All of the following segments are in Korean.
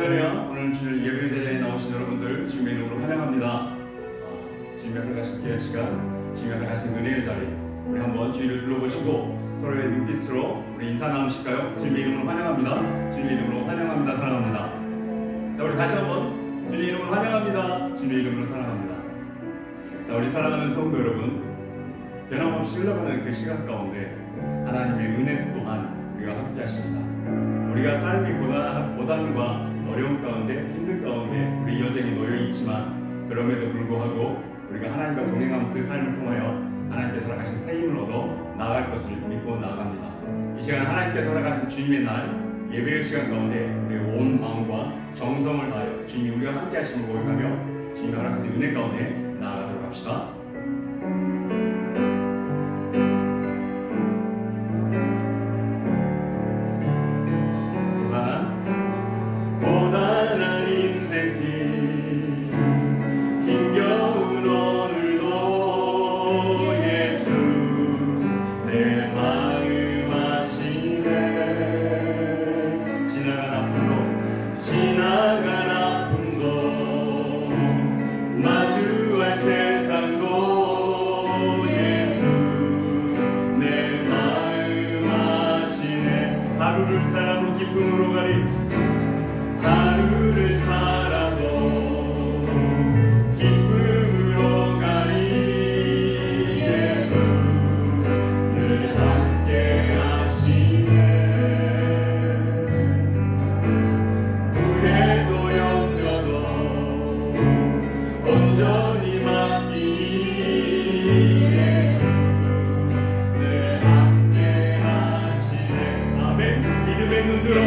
할렐루야. 오늘 주일 예배 자리에 나오신 여러분들 주님의 이름으로 환영합니다. 주님이 허락하신 귀한 시간, 주님이 허락하신 은혜의 자리, 우리 한번 주위를 둘러보시고 서로의 눈빛으로 우리 인사 나누실까요? 주님의 이름으로 환영합니다. 주님의 이름으로 환영합니다. 사랑합니다. 자, 우리 다시 한번 주님의 이름으로 환영합니다. 주님의 이름으로 사랑합니다. 자, 우리 사랑하는 성도 여러분, 변함없이 흘러가는 그 시간 가운데 하나님의 은혜 또한 우리가 함께 하십니다. 우리가 삶이 고단과 어려운 가운데, 힘든 가운데 우리 여정이 놓여 있지만 그럼에도 불구하고 우리가 하나님과 동행하는 그 삶을 통하여 하나님께서 허락하신 새 힘을 얻어 나아갈 것을 믿고 나아갑니다. 이 시간 하나님께서 허락하신 주님의 날 예배의 시간 가운데 우리의 온 마음과 정성을 다하여 주님이 우리와 함께 하심을 고백하며 주님이 허락하신 은혜 가운데 나아가도록 합시다. 고단한 인생길 힘겨운 오늘도 예수 내 마음 아시네. 지나간 아픔도 마주할 세상도 예수 내 마음 아시네. 하루를 살아도 기쁨으로 가리 하루를 살아도 기쁨으로 가리 예수 늘 함께 하시네. 불에도 염려도 온전히 맡기니 예수 늘 함께 하시네. 아멘. 믿음의 눈 들어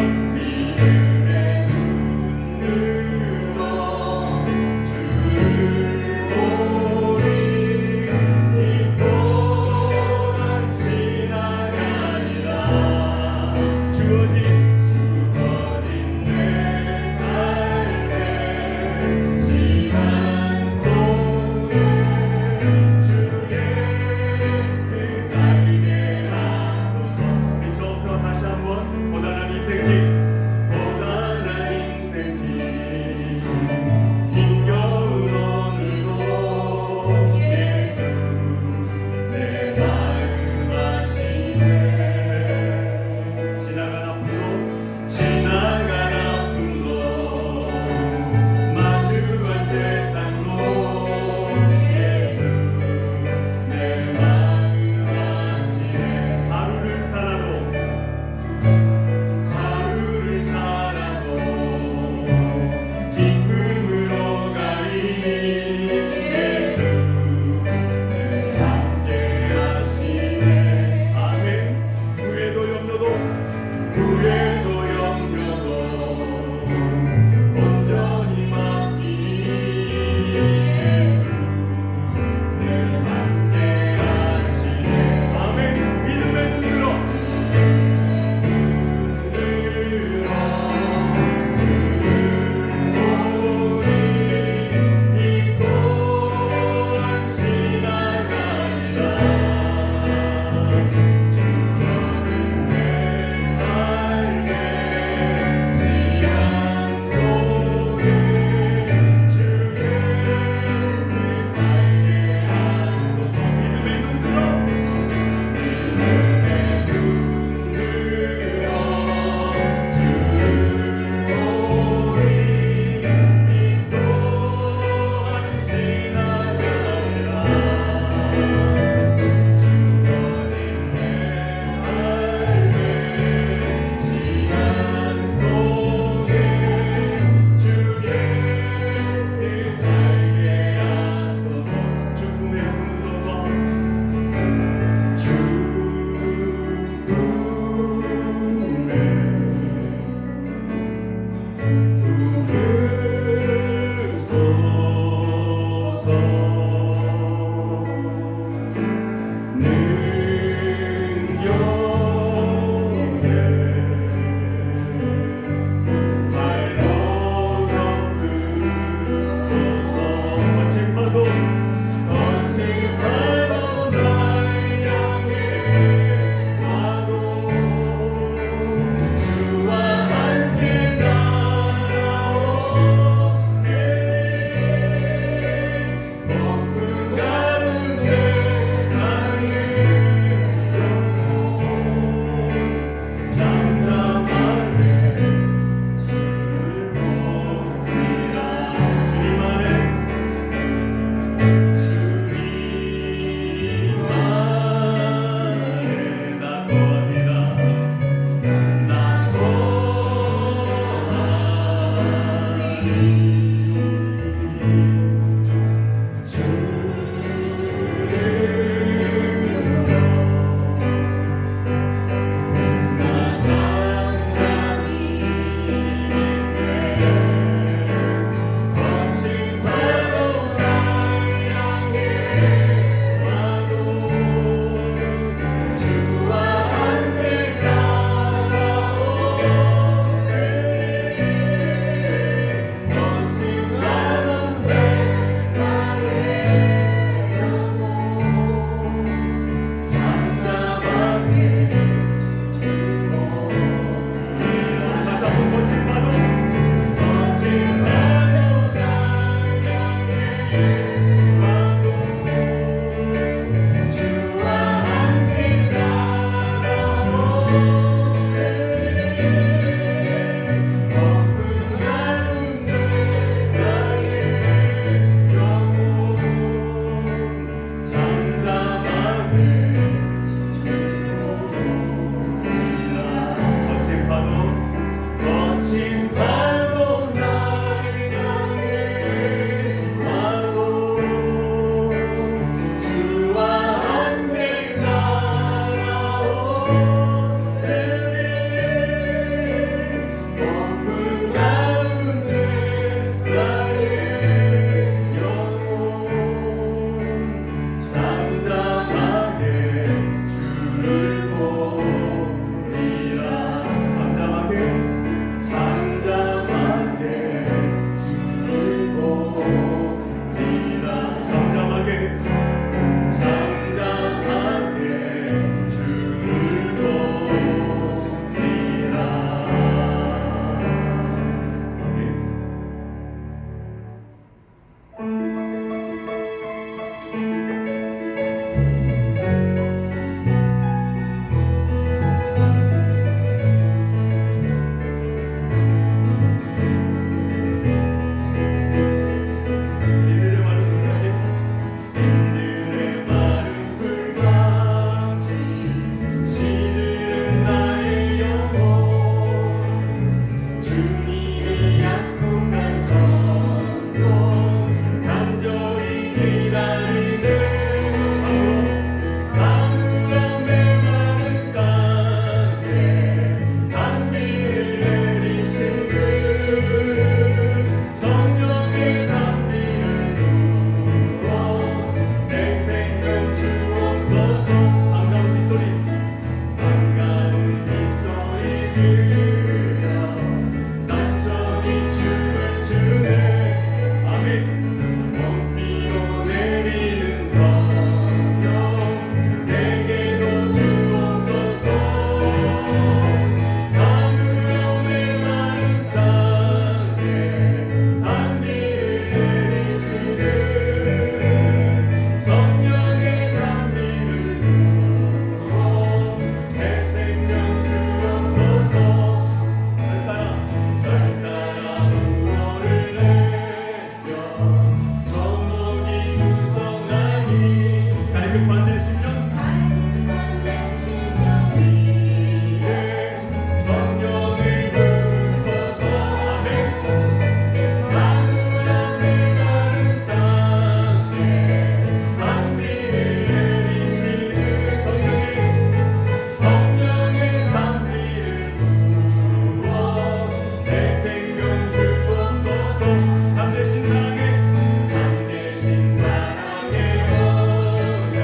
주님이 약속한 성공 간절히 기다리네 아무런 메마른 땅에 단비를 내리시는 성령의 단비를 부어 새 생명 주옵소서 반가운 빗소리 반가운 빗소리 들려 산천이 춤을 추네 아멘 봄비로 내리는 성령 내게도 주옵소서 아무런 메마른 땅에 단비를 내리시는 성령의 단비를 부어 새 생명 주옵소서 절 따라 우월을 내려 정옥이 구성하니 갈급한 내 심령 위에 성령을 부으소서 아멘 아무런 메마른 땅에 단비를 내리시는 성령의 단비를 부어 새 생명 주옵소서 잠대신 사랑의 언약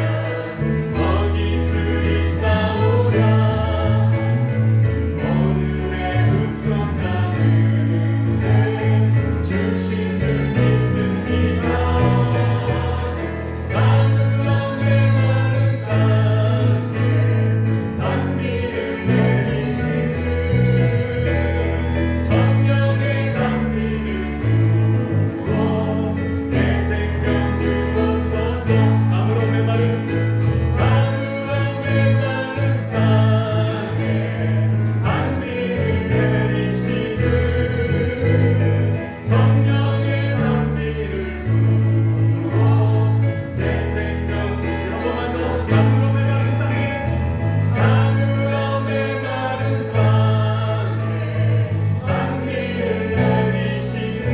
어길 수 있사오랴 오늘의 흡족한 은혜 주신 줄 믿습니다 아무런 메마른 땅에 단비를 내리시는 성령의 단비를 부어 새 생명 주옵소서 아무런 메마른 땅에 단비를 내리시는 성령의 단비를 부어 새 생명 한 번만 더 아무런 메마른 땅에 단비를 내리시는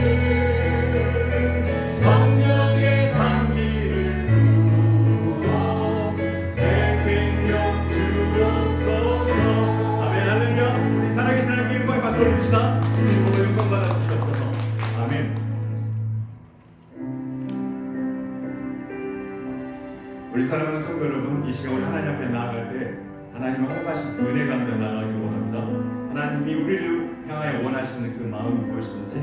성령의 단비를 부어 새 생명 주옵소서 아멘 할렐루야 우리 살아계신 하나님 일과의 박수 올립시다 주님으로 영광 받아주시옵소서 아멘 우리 사랑하는 성도 여러분 이 시간 우리 하나님 앞에 나아갈 때 하나님의 허락하신 그 은혜 가운데 나아가기를 원합니다 하나님이 우리를 향하여 원하시는 그 마음이 무엇인지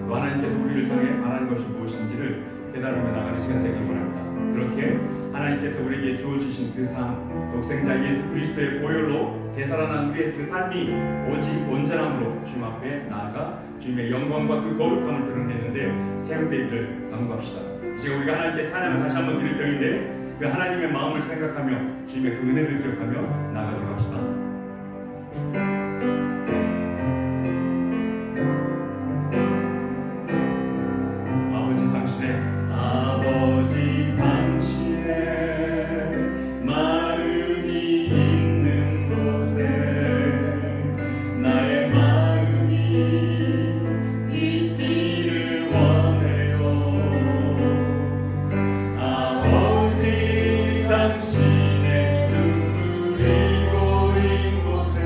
또 하나님께서 우리를 향해 바라는 것이 무엇인지를 깨달으며 나가는 시간 되기를 원합니다 그렇게 하나님께서 우리에게 주어주신 그 삶 독생자 예수 그리스도의 보혈로 되살아난 우리의 그 삶이 오직 온전함으로 주님 앞에 나아가 주님의 영광과 그 거룩함을 드러내는데 사용되기를 간구합시다 이제 우리가 하나님께 찬양을 다시 한번 드릴 때인데 그 하나님의 마음을 생각하며 주님의 그 은혜를 기억하며 나아가도록 합시다 아버지 당신의 마음이 있는 곳에 나의 마음이 있기를 원해요 아버지 당신의 눈물이 고인 곳에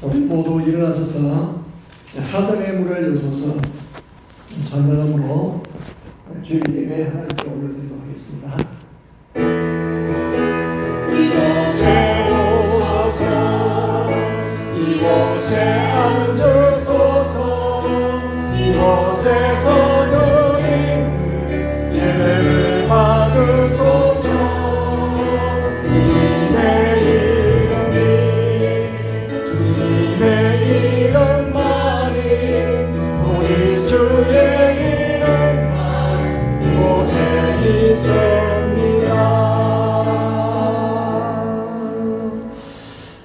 우리 모두 일어나서서 하늘의 문을 여셔서 찬양함으로 주일 예배 하나님께 올려드리도록 하겠습니다. 이곳에 오소서, 이곳에 앉으소서, 이곳에서 드리는 예배를 받으소서. 주님의 이름만이 오직 주의 이름만 이곳에 있습니다.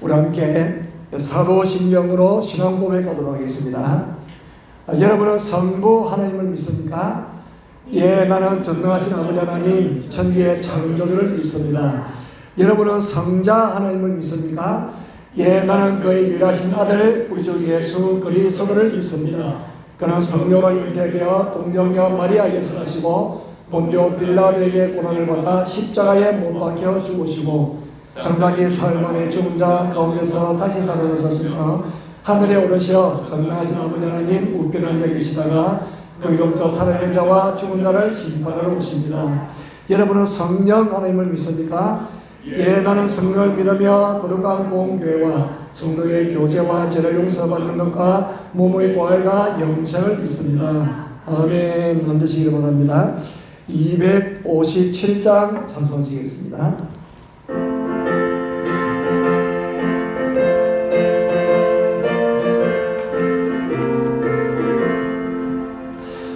우리 함께 사도신경으로 신앙 고백하도록 하겠습니다. 여러분은 성부 하나님을 믿습니까? 예, 나는 전능하신 아버지 하나님 천지의 창조주를 믿습니다. 여러분은 성자 하나님을 믿습니까? 예, 나는 그의 유일하신 아들 우리 주 예수 그리스도를 믿습니다. 그는 성령으로 잉태되어 동정녀 마리아에게서 나시고 본디오 빌라도에게 고난을 받아 십자가에 못 박혀 죽으시고 장사기 사흘 만에 죽은 자 가운데서 다시 살아나셨으며 하늘에 오르시어 전능하신 아버지 하나님 우편한 데 계시다가 그 이름부터 살아있는 자와 죽은 자를 심판하러 오십니다. 여러분은 성령 하나님을 믿습니까? 예, 나는 성령을 믿으며 거룩한 공교회와 성도의 교제와 죄를 용서받는 것과 몸의 부활과 영생을 믿습니다. 아멘. 만드시기 바랍니다. 257장 찬송하시겠습니다.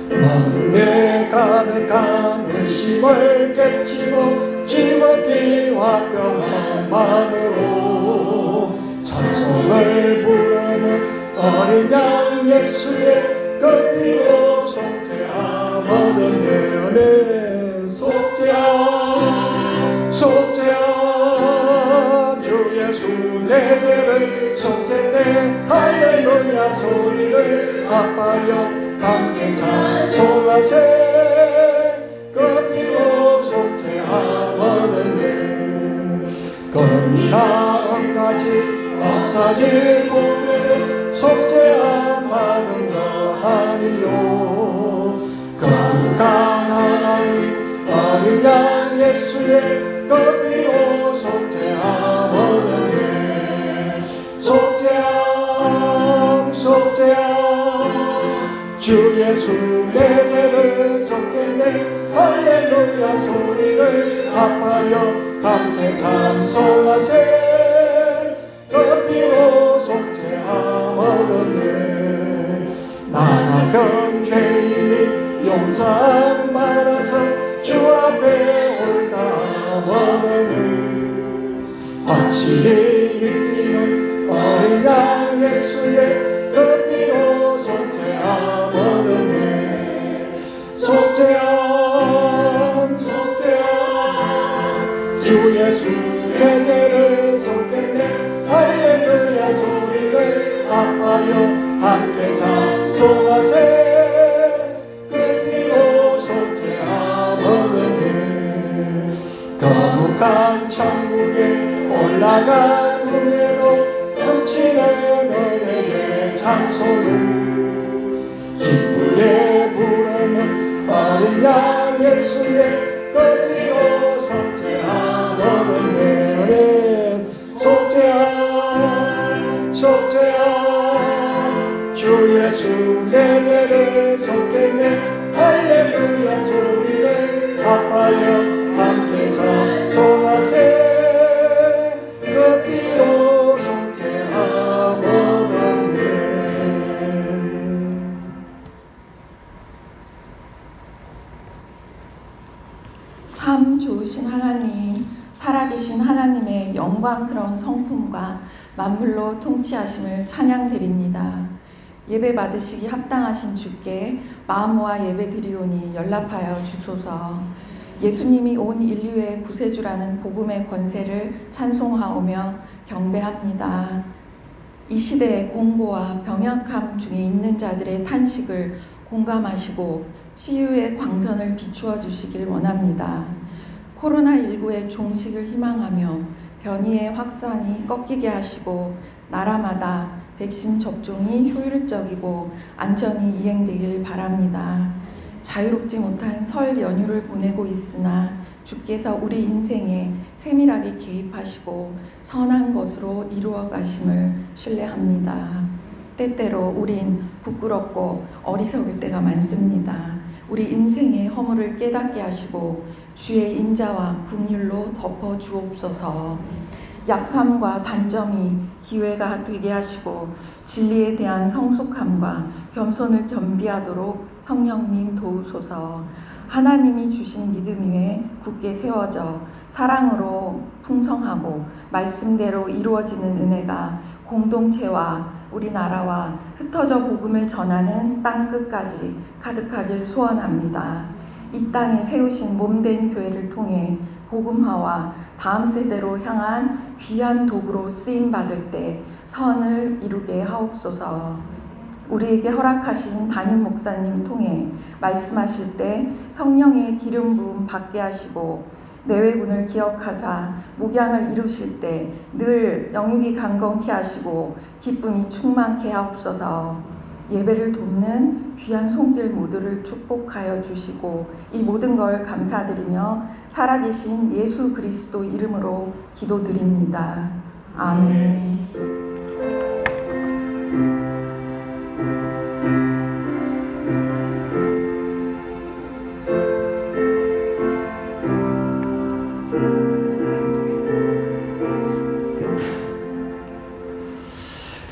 마음에 가득한 의심을 깨치고 지극히 화평한 마음으로 찬송을 부르는 어린 양 예수의 그 피로 속죄함 얻은 내연의 속죄함 속죄함 주 예수 내 죄를 속죄네 할렐루야 소리를 아파여 함께 찬송하세 그 피로 속죄함 얻었네 겁나 엉가지 없어질 몸에도 속죄함 받은 거 아니요 거룩한 하나님 어린 양 예수의 그 피로 속죄함 얻었네 속죄함 속죄함 주 예수 내 죄를 속겠네 할렐루야 소리를 아파여 함께 찬송하세 그 피로 속죄함 얻었네 나같은 죄인이 용서함 받아서 주 앞에 올담 얻었네 확실히 믿기는 어린 양 예수의 그 피로 속죄함 얻었네 속죄함 속죄함 주 예수의 죄를 속겠네 할렐루야 소리를 아파여 함께 찬송하세 그 피로 속죄함 얻었네 거룩한 천국에 올라간 후에도 넘치는 은혜의 장소를 기쁘게 부르는 어린 양 예수의 그 피로 속죄함 얻었네 속죄함 속죄함 주 예수 주 내 죄를 속겠네 할렐루야 소리를 합하여 함께 찬송하세 그 피로 속죄함 얻었네. 참 좋으신 하나님, 살아계신 하나님의 영광스러운 성품과 만물로 통치하심을 찬양드립니다. 예배 받으시기 합당하신 주께 마음과 예배 드리오니 연락하여 주소서. 예수님이 온 인류의 구세주라는 복음의 권세를 찬송하오며 경배합니다. 이 시대의 공고와 병약함 중에 있는 자들의 탄식을 공감하시고 치유의 광선을 비추어 주시길 원합니다. 코로나19의 종식을 희망하며 변이의 확산이 꺾이게 하시고 나라마다 백신 접종이 효율적이고 안전히 이행되길 바랍니다. 자유롭지 못한 설 연휴를 보내고 있으나 주께서 우리 인생에 세밀하게 개입하시고 선한 것으로 이루어 가심을 신뢰합니다. 때때로 우린 부끄럽고 어리석을 때가 많습니다. 우리 인생의 허물을 깨닫게 하시고 주의 인자와 긍휼로 덮어 주옵소서. 약함과 단점이 기회가 되게 하시고 진리에 대한 성숙함과 겸손을 겸비하도록 성령님 도우소서. 하나님이 주신 믿음 위에 굳게 세워져 사랑으로 풍성하고 말씀대로 이루어지는 은혜가 공동체와 우리나라와 흩어져 복음을 전하는 땅끝까지 가득하길 소원합니다. 이 땅에 세우신 몸된 교회를 통해 복음화와 다음 세대로 향한 귀한 도구로 쓰임받을 때 선을 이루게 하옵소서. 우리에게 허락하신 담임 목사님 통해 말씀하실 때 성령의 기름 부음 받게 하시고 내외군을 기억하사 목양을 이루실 때 늘 영육이 강건케 하시고 기쁨이 충만케 하옵소서. 예배를 돕는 귀한 손길 모두를 축복하여 주시고 이 모든 걸 감사드리며 살아계신 예수 그리스도 이름으로 기도드립니다. 아멘.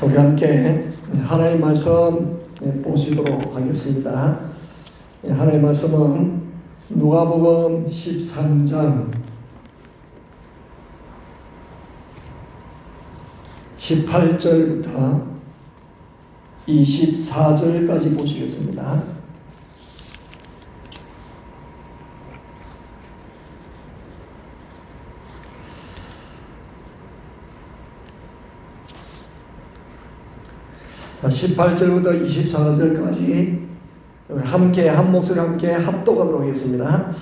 우리 함께 하나님의 말씀 보시도록 하겠습니다. 하나님의 말씀은 누가복음 13장 18절부터 24절까지 보시겠습니다. 자, 18절부터 24절까지 함께 한 목소리 함께 합독하도록 하겠습니다.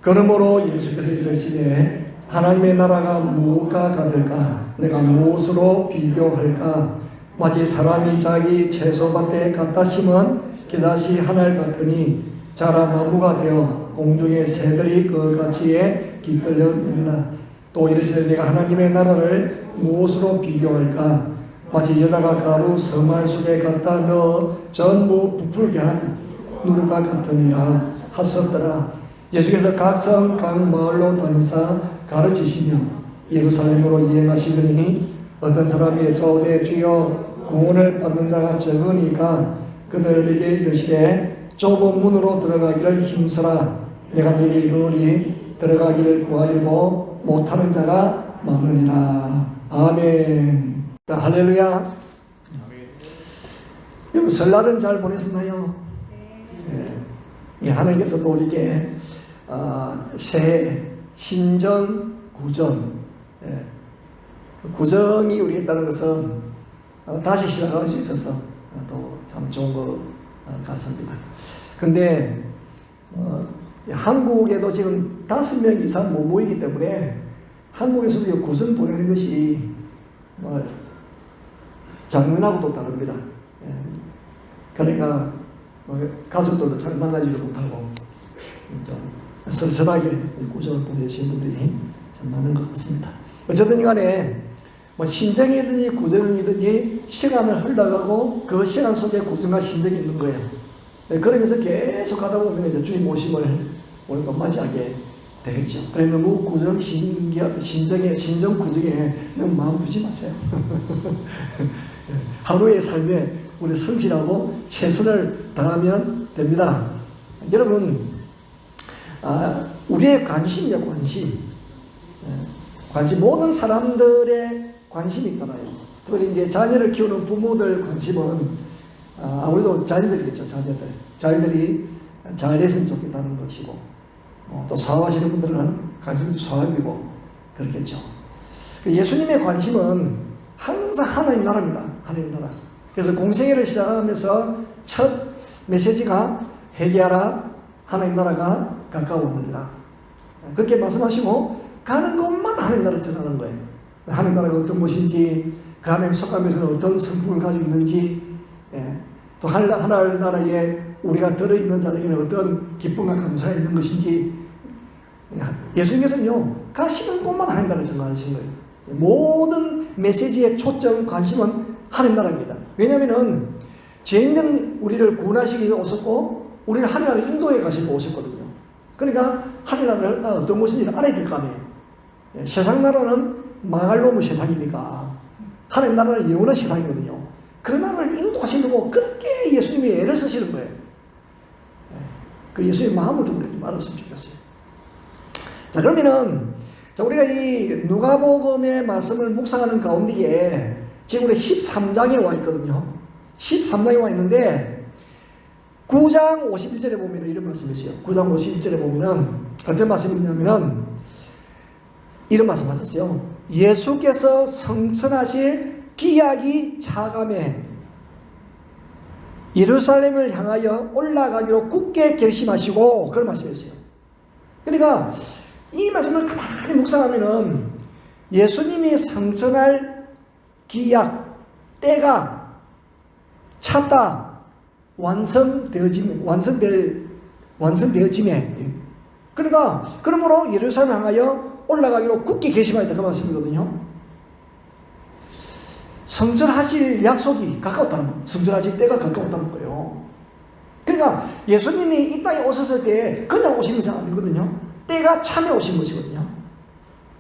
그러므로 예수께서 이르시되 하나님의 나라가 무엇과 같을까? 내가 무엇으로 비교할까? 마치 사람이 자기 채소밭에 갖다 심은 기다시 하늘 같으니 자라 나무가 되어 공중의 새들이 그 가지에 깃들여 누리라. 또 이르시되 내가 하나님의 나라를 무엇으로 비교할까? 마치 여자가 가루 서말 속에 갖다 넣어 전부 부풀게 한 누룩과 같으니라 하셨더라. 예수께서 각성 각 마을로 다니사 가르치시며 예루살렘으로 이행하시더니 어떤 사람이 저되 주여 구원을 받는 자가 적으니까 그들에게 이르시되 좁은 문으로 들어가기를 힘쓰라. 내가 너희에게 이르노니 들어가기를 구하여도 못하는 자가 많으니라. 아멘. 할렐루야. 여러분 설날은 잘 보냈었나요? 네. 하나님께서도 우리에게 새해 신정 구정, 구정이 우리에 있다는 것은 다시 시작할 수 있어서 또 참 좋은 것 같습니다. 근데 한국에도 지금 5명 이상 못 모이기 때문에 한국에서도 구정 보내는 것이 작년하고 또 다릅니다. 그러니까 가족들도 잘 만나지를 못하고 좀 쓸쓸하게 구정을 보내신 분들이 참 많은 것 같습니다. 어쨌든 간에 뭐 신정이든지 구정이든지 시간을 흘러가고 그 시간 속에 구정과 신정이 있는 거예요. 네, 그러면서 계속 가다 보면 이제 주님 오심을 우리가 맞이하게 되겠죠. 그러면 너무 구정, 신정, 구정에 너무 마음 두지 마세요. 하루의 삶에 우리 성실하고 최선을 다하면 됩니다. 여러분, 우리의 관심이죠, 관심. 관심, 모든 사람들의 관심이 있잖아요. 특별히 이제 자녀를 키우는 부모들 관심은 아무래도 자녀들이겠죠, 자녀들. 자녀들이 잘 됐으면 좋겠다는 것이고, 또 사업하시는 분들은 관심이 사업이고, 그렇겠죠. 예수님의 관심은 항상 하나님 나라입니다. 하나님 나라. 그래서 공생애를 시작하면서 첫 메시지가 회개하라, 하나님 나라가 가까워오느니라. 그렇게 말씀하시고 가는 곳마다 하나님 나라를 전하는 거예요. 하나님 나라가 어떤 것인지, 그 하나님 속함에서는 어떤 성품을 가지고 있는지, 또 하나님 나라에 우리가 들어있는 자들에게는 어떤 기쁨과 감사가 있는 것인지, 예수님께서는요, 가시는 곳마다 하나님 나라를 전하시는 거예요. 모든 메시지의 초점, 관심은 하나님 나라입니다. 왜냐하면 죄인된 우리를 구원하시기 위해 오셨고 우리를 하나님 나라를 인도해 가시고 오셨거든요. 그러니까 하나님 나라는 어떤 곳인지를 알아야 될 거 아니에요. 세상 나라는 망할 놈의 세상이니까 하나님 나라는 영원한 세상이거든요. 그 나라를 인도하시려고 그렇게 예수님이 애를 쓰시는 거예요. 그 예수님의 마음을 좀 우리가 알았으면 좋겠어요. 자, 그러면은 우리가 이 누가복음의 말씀을 묵상하는 가운데에 지금 우리 13장에 와 있거든요. 13장에 와 있는데 9장 51절에 보면 이런 말씀이 있어요. 9장 51절에 보면 어떤 말씀이 있냐면은 이런 말씀 하셨어요. 예수께서 성천하실 기약이 차감해 예루살렘을 향하여 올라가기로 굳게 결심하시고, 그런 말씀이었어요. 그러니까 이 말씀을 가만히 묵상하면은 예수님이 성천할 기약, 때가 찼다, 완성되어짐에. 그러니까 그러므로 예루살렘을 향하여 올라가기로 굳게 결심하였다, 그 말씀이거든요. 성전하실 약속이 가까웠다는 거예요. 성전하실 때가 가까웠다는 거예요. 그러니까 예수님이 이 땅에 오셨을 때 그냥 오신 것이 아니거든요. 때가 참에 오신 것이거든요.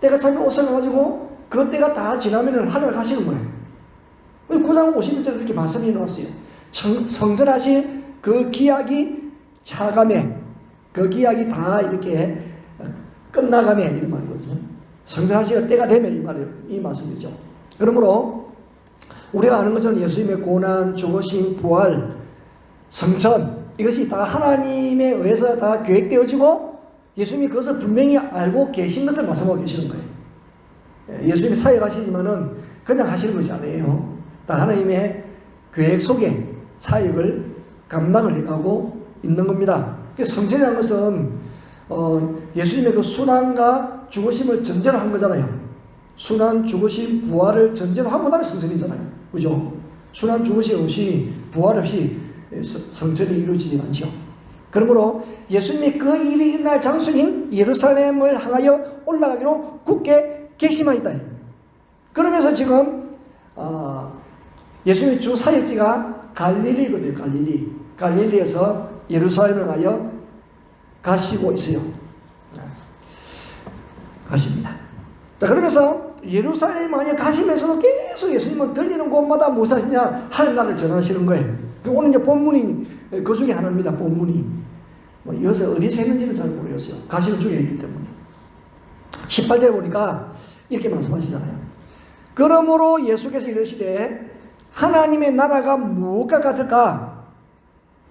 때가 참에 오셔가지고 그 때가 다 지나면 하늘을 가시는 거예요. 9장 51절에 이렇게 말씀이 나왔어요. 성전하실 그 기약이 차감해, 그 기약이 다 이렇게 끝나가며, 이런 말이거든요. 성전하실 때가 되면 이 말씀이죠. 그러므로 우리가 아는 것처럼 예수님의 고난, 죽으심, 부활, 성천, 이것이 다 하나님에 의해서 다 계획되어지고 예수님이 그것을 분명히 알고 계신 것을 말씀하고 계시는 거예요. 예수님이 사역하시지만은 그냥 하시는 것이 아니에요. 다 하나님의 계획 속에 사역을 감당을 해가고 있는 겁니다. 성전이라는 것은 예수님의 그 순환과 죽으심을 전제로 한 거잖아요. 순환, 죽으심, 부활을 전제로 하고 나면 성전이잖아요. 그죠? 순환, 죽으심 없이, 부활 없이 성전이 이루어지지 않죠. 그러므로 예수님이 그 일이 일어날 장소인 예루살렘을 향하여 올라가기로 굳게 결심하였다. 그러면서 지금 예수님의 주 사역지가 갈릴리거든요. 갈릴리에서 예루살렘을 향하여 가시고 있어요. 가십니다. 자, 그러면서 예루살렘 향하여 가시면서도 계속 예수님은 들리는 곳마다 무엇 하시냐? 하나님 나라를 전하시는 거예요. 오늘 이제 본문이 그 중에 하나입니다. 본문이 이것을 어디서 했는지는 잘 모르겠어요. 가시는 중에 있기 때문에. 18절에 보니까 이렇게 말씀하시잖아요. 그러므로 예수께서 이르시되 하나님의 나라가 무엇과 같을까?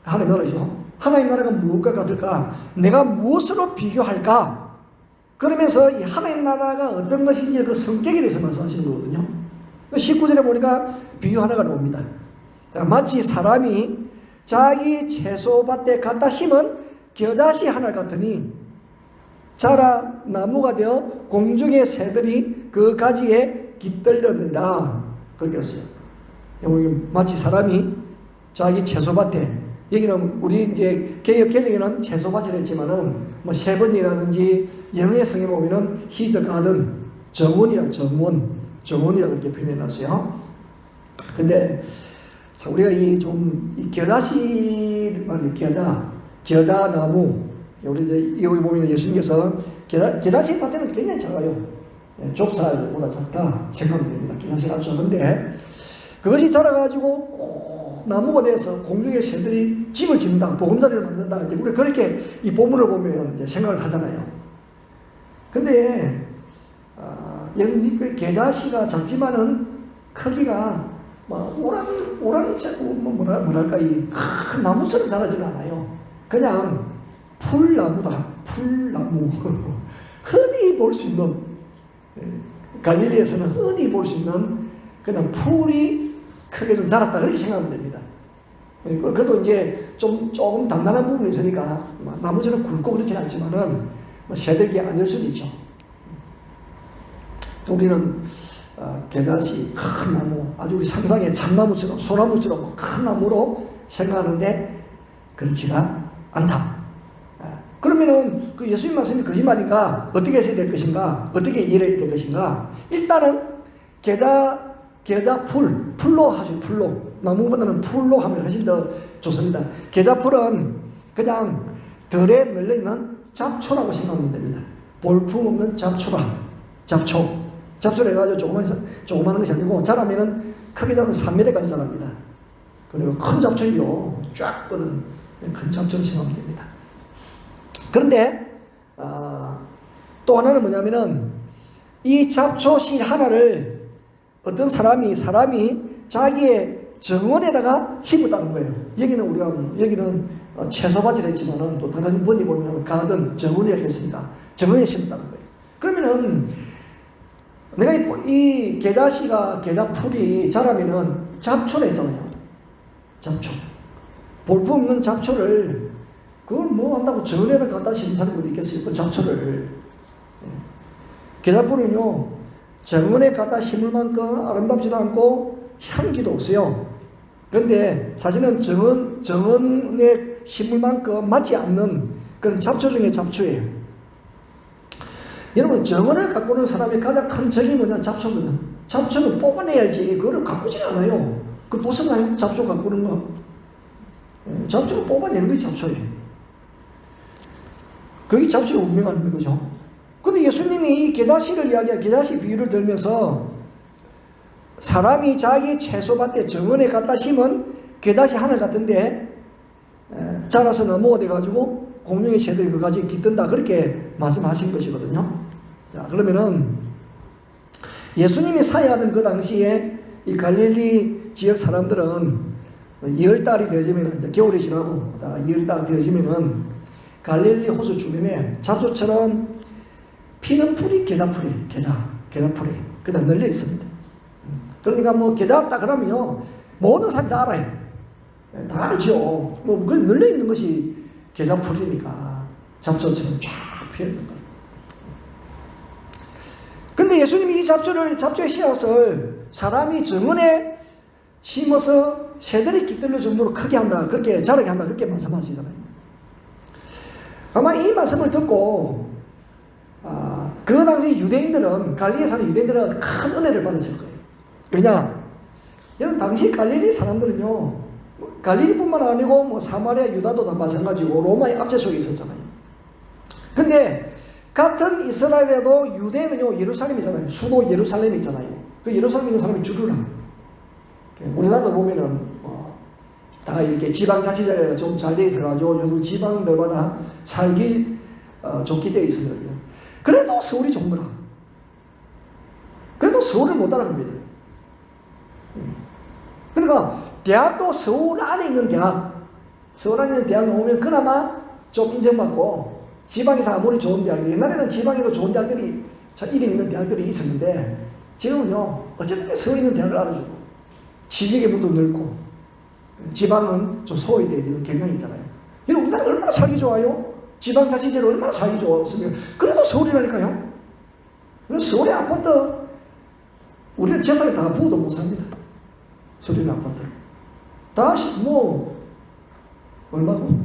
하나님 나라죠. 하나님 나라가 무엇과 같을까? 내가 무엇으로 비교할까? 그러면서 이 하나님 나라가 어떤 것인지 그 성격에 대해서 말씀하시는 거거든요. 19절에 보니까 비유 하나가 나옵니다. 마치 사람이 자기 채소밭에 갖다 심은 겨자씨 하나 같으니 자라 나무가 되어 공중의 새들이 그 가지에 깃들렸느니라. 그렇게 했어요. 마치 사람이 자기 채소밭에, 여기는 우리 이제 개역 개정에는 채소밭이라 했지만은 뭐 세번이라든지 영의 성에 보면은 히즈 가든, 정원이라 정원, 정원이라고 이렇게 표현해놨어요. 근데 자, 우리가 이 겨자씨 말이에요. 겨자나무. 우리 이제 여기 보면 예수님께서 겨자씨 자체는 굉장히 작아요. 좁쌀보다 작다 생각하면 됩니다. 겨자씨가 아주 작은데 그것이 자라가지고 나무가 돼서 공중의 새들이 집을 짓는다, 보금자리를 만든다. 이제 우리 그렇게 이 본문을 보면 이제 생각을 하잖아요. 근데 여러분 그 겨자씨가 작지만은 크기가 뭐랄까 이 큰 나무처럼 자라지는 않아요. 그냥 풀나무다. 풀나무. 흔히 볼 수 있는 갈릴리에서는 흔히 볼 수 있는 그냥 풀이 크게 좀 자랐다 그렇게 생각하면 됩니다. 그래도 이제 조금 단단한 부분이 있으니까 나무처럼 굵고 그렇진 않지만은 새들이 앉을 수도 있죠. 우리는 겨자씨 큰 나무, 아주 우리 상상의 참나무처럼 소나무처럼 큰 나무로 생각하는데 그렇지가 않다. 그러면은 그 예수님 말씀이 거짓말인가? 어떻게 해야 될 것인가? 어떻게 이해해야 될 것인가? 일단은 풀로 하죠. 풀로. 나무보다는 풀로 하면 훨씬 더 좋습니다. 겨자풀은 그냥 덜에 널려있는 잡초라고 생각하면 됩니다. 볼품 없는 잡초다. 잡초를 해가지고 조그마한 것이 아니고 자라면은 크게 자라면 3m까지 자랍니다. 그리고 큰 잡초이요. 쫙 뻗은 큰 잡초를 생각하면 됩니다. 그런데 또 하나는 뭐냐면은 이 잡초씨 하나를 어떤 사람이 자기의 정원에다가 심었다는 거예요. 여기는 채소밭이라 했지만은 또 다른 번이 보면 가든 정원이라고 했습니다. 정원에 심었다는 거예요. 그러면은 내가 이 겨자풀이 자라면은 잡초를 했잖아요. 잡초. 볼품 없는 잡초를 그걸 뭐 한다고 정원에다 갖다 심는 사람도 있겠어요. 그 잡초를. 겨자풀은요, 정원에 갖다 심을 만큼 아름답지도 않고 향기도 없어요. 그런데 사실은 정원에 심을 만큼 맞지 않는 그런 잡초 중에 잡초예요. 여러분, 정원을 가꾸는 사람의 가장 큰 적이 뭐냐? 잡초거든. 잡초는 뽑아내야지. 그거를 가꾸지 않아요. 그 벗어나요? 잡초 가꾸는 거. 잡초를 뽑아내는 게 잡초예요. 그게 잡초의 운명 아닙니까? 그죠? 근데 예수님이 이 겨자씨를 이야기한 겨자씨 비유를 들면서 사람이 자기 채소밭에 정원에 갖다 심은 겨자씨 하늘 같은데 자라서 나무가 돼가지고 공중의 새들이 그까지 깃든다 그렇게 말씀하신 것이거든요. 자, 그러면은 예수님이 사역하던 그 당시에 이 갈릴리 지역 사람들은 열달이 되어지면 이제 겨울이 지나고 열달 되어지면은 갈릴리 호수 주변에 잡초처럼 피는 풀이 겨자풀이 그다 널려 있습니다. 그러니까 뭐 겨자다 그러면요 모든 사람이 다 알아요. 다 알죠. 뭐 그 널려 있는 것이 겨자풀이니까 잡초처럼 쫙 피어 있는 거예요. 근데 예수님이 이 잡초의 씨앗을 사람이 정원에 심어서 새들이 깃들릴 정도로 크게 한다, 그렇게 자라게 한다, 그렇게 말씀하시잖아요. 아마 이 말씀을 듣고 그 당시 유대인들은 갈릴리에 사는 유대인들은 큰 은혜를 받았을 거예요. 왜냐? 여러분 당시 갈릴리 사람들은요 갈릴리뿐만 아니고 뭐 사마리아 유다도 다 마찬가지고 로마의 압제 속에 있었잖아요. 근데 같은 이스라엘에도 유대는요 예루살렘이잖아요. 수도 예루살렘이 있잖아요. 그 예루살렘에 있는 사람이 줄을 하. 우리나라도 보면은 다 이렇게 지방자치제가 좀 잘 돼 있어가지고 요즘 지방들마다 살기 좋게 되어 있습니다. 그래도 서울이 좋은 거라. 그래도 서울을 못 따라갑니다. 그러니까 대학도 서울 안에 있는 서울 안에 있는 대학 나오면 그나마 좀 인정받고 지방에서 아무리 좋은 대학이 옛날에는 지방에도 좋은 대학들이 이름 있는 대학들이 있었는데 지금은요 어쨌든 서울에 있는 대학을 알아주고 취직의 문도 넓고 지방은 좀 소외되는 경향이 있잖아요. 우리나라 얼마나 살기 좋아요? 지방자치제로 얼마나 살기 좋았으면 그래도 서울이라니까요. 그래서 서울의 아파트 우리는 재산을 다 부어도 못 삽니다. 서울의 아파트를 다시 뭐 얼마고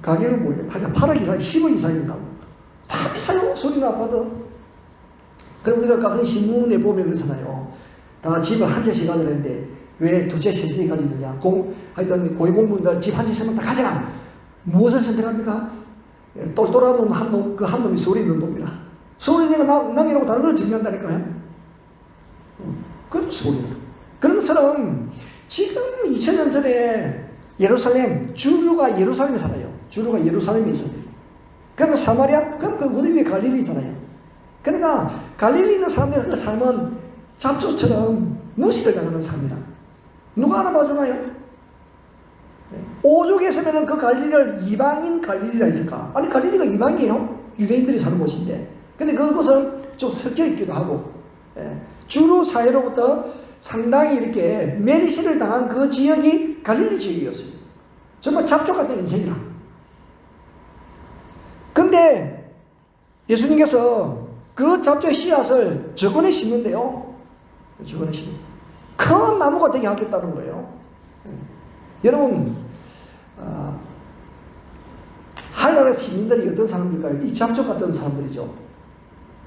가격을 모르겠다. 8억 이상 10억 이상인가 다 비싸요. 서울의 아파트 그럼 우리가 가끔 신문에 보면 그렇잖아요. 다 집을 한 채씩 가져는데 왜 두 채, 세 채 가지느냐. 하여튼 고위공무원들 집 한 채씩만 다 가져라. 무엇을 선택합니까? 똘똘한 놈 한 놈, 그 한 놈이 소리 있는 놈이라. 소리 있는 거 남기놓고 다른 걸 정리한다니까요. 그건 소리. 그런 것처럼 지금 2000년 전에 예루살렘, 주류가 예루살렘에 살아요. 주류가 예루살렘에 있어요. 그러면 사마리아? 그럼 그 무대 위에 갈릴리잖아요. 그러니까 갈릴리 있는 사람들의 그 삶은 잡초처럼 무시를 당하는 삶이다. 누가 알아봐주나요? 오죽 했으면 그 갈릴리를 이방인 갈릴리라 했을까? 아니 갈릴리가 이방이에요. 유대인들이 사는 곳인데. 근데 그곳은 좀 섞여 있기도 하고 주류 사회로부터 상당히 이렇게 메리시를 당한 그 지역이 갈릴리 지역이었어요. 정말 잡초 같은 인생이라. 근데 예수님께서 그 잡초의 씨앗을 저건에 심는데요. 저건에 심는 큰 나무가 되게 하겠다는 거예요. 여러분 한나라 시민들이 어떤 사람들일까요? 이 잡초 같은 사람들이죠.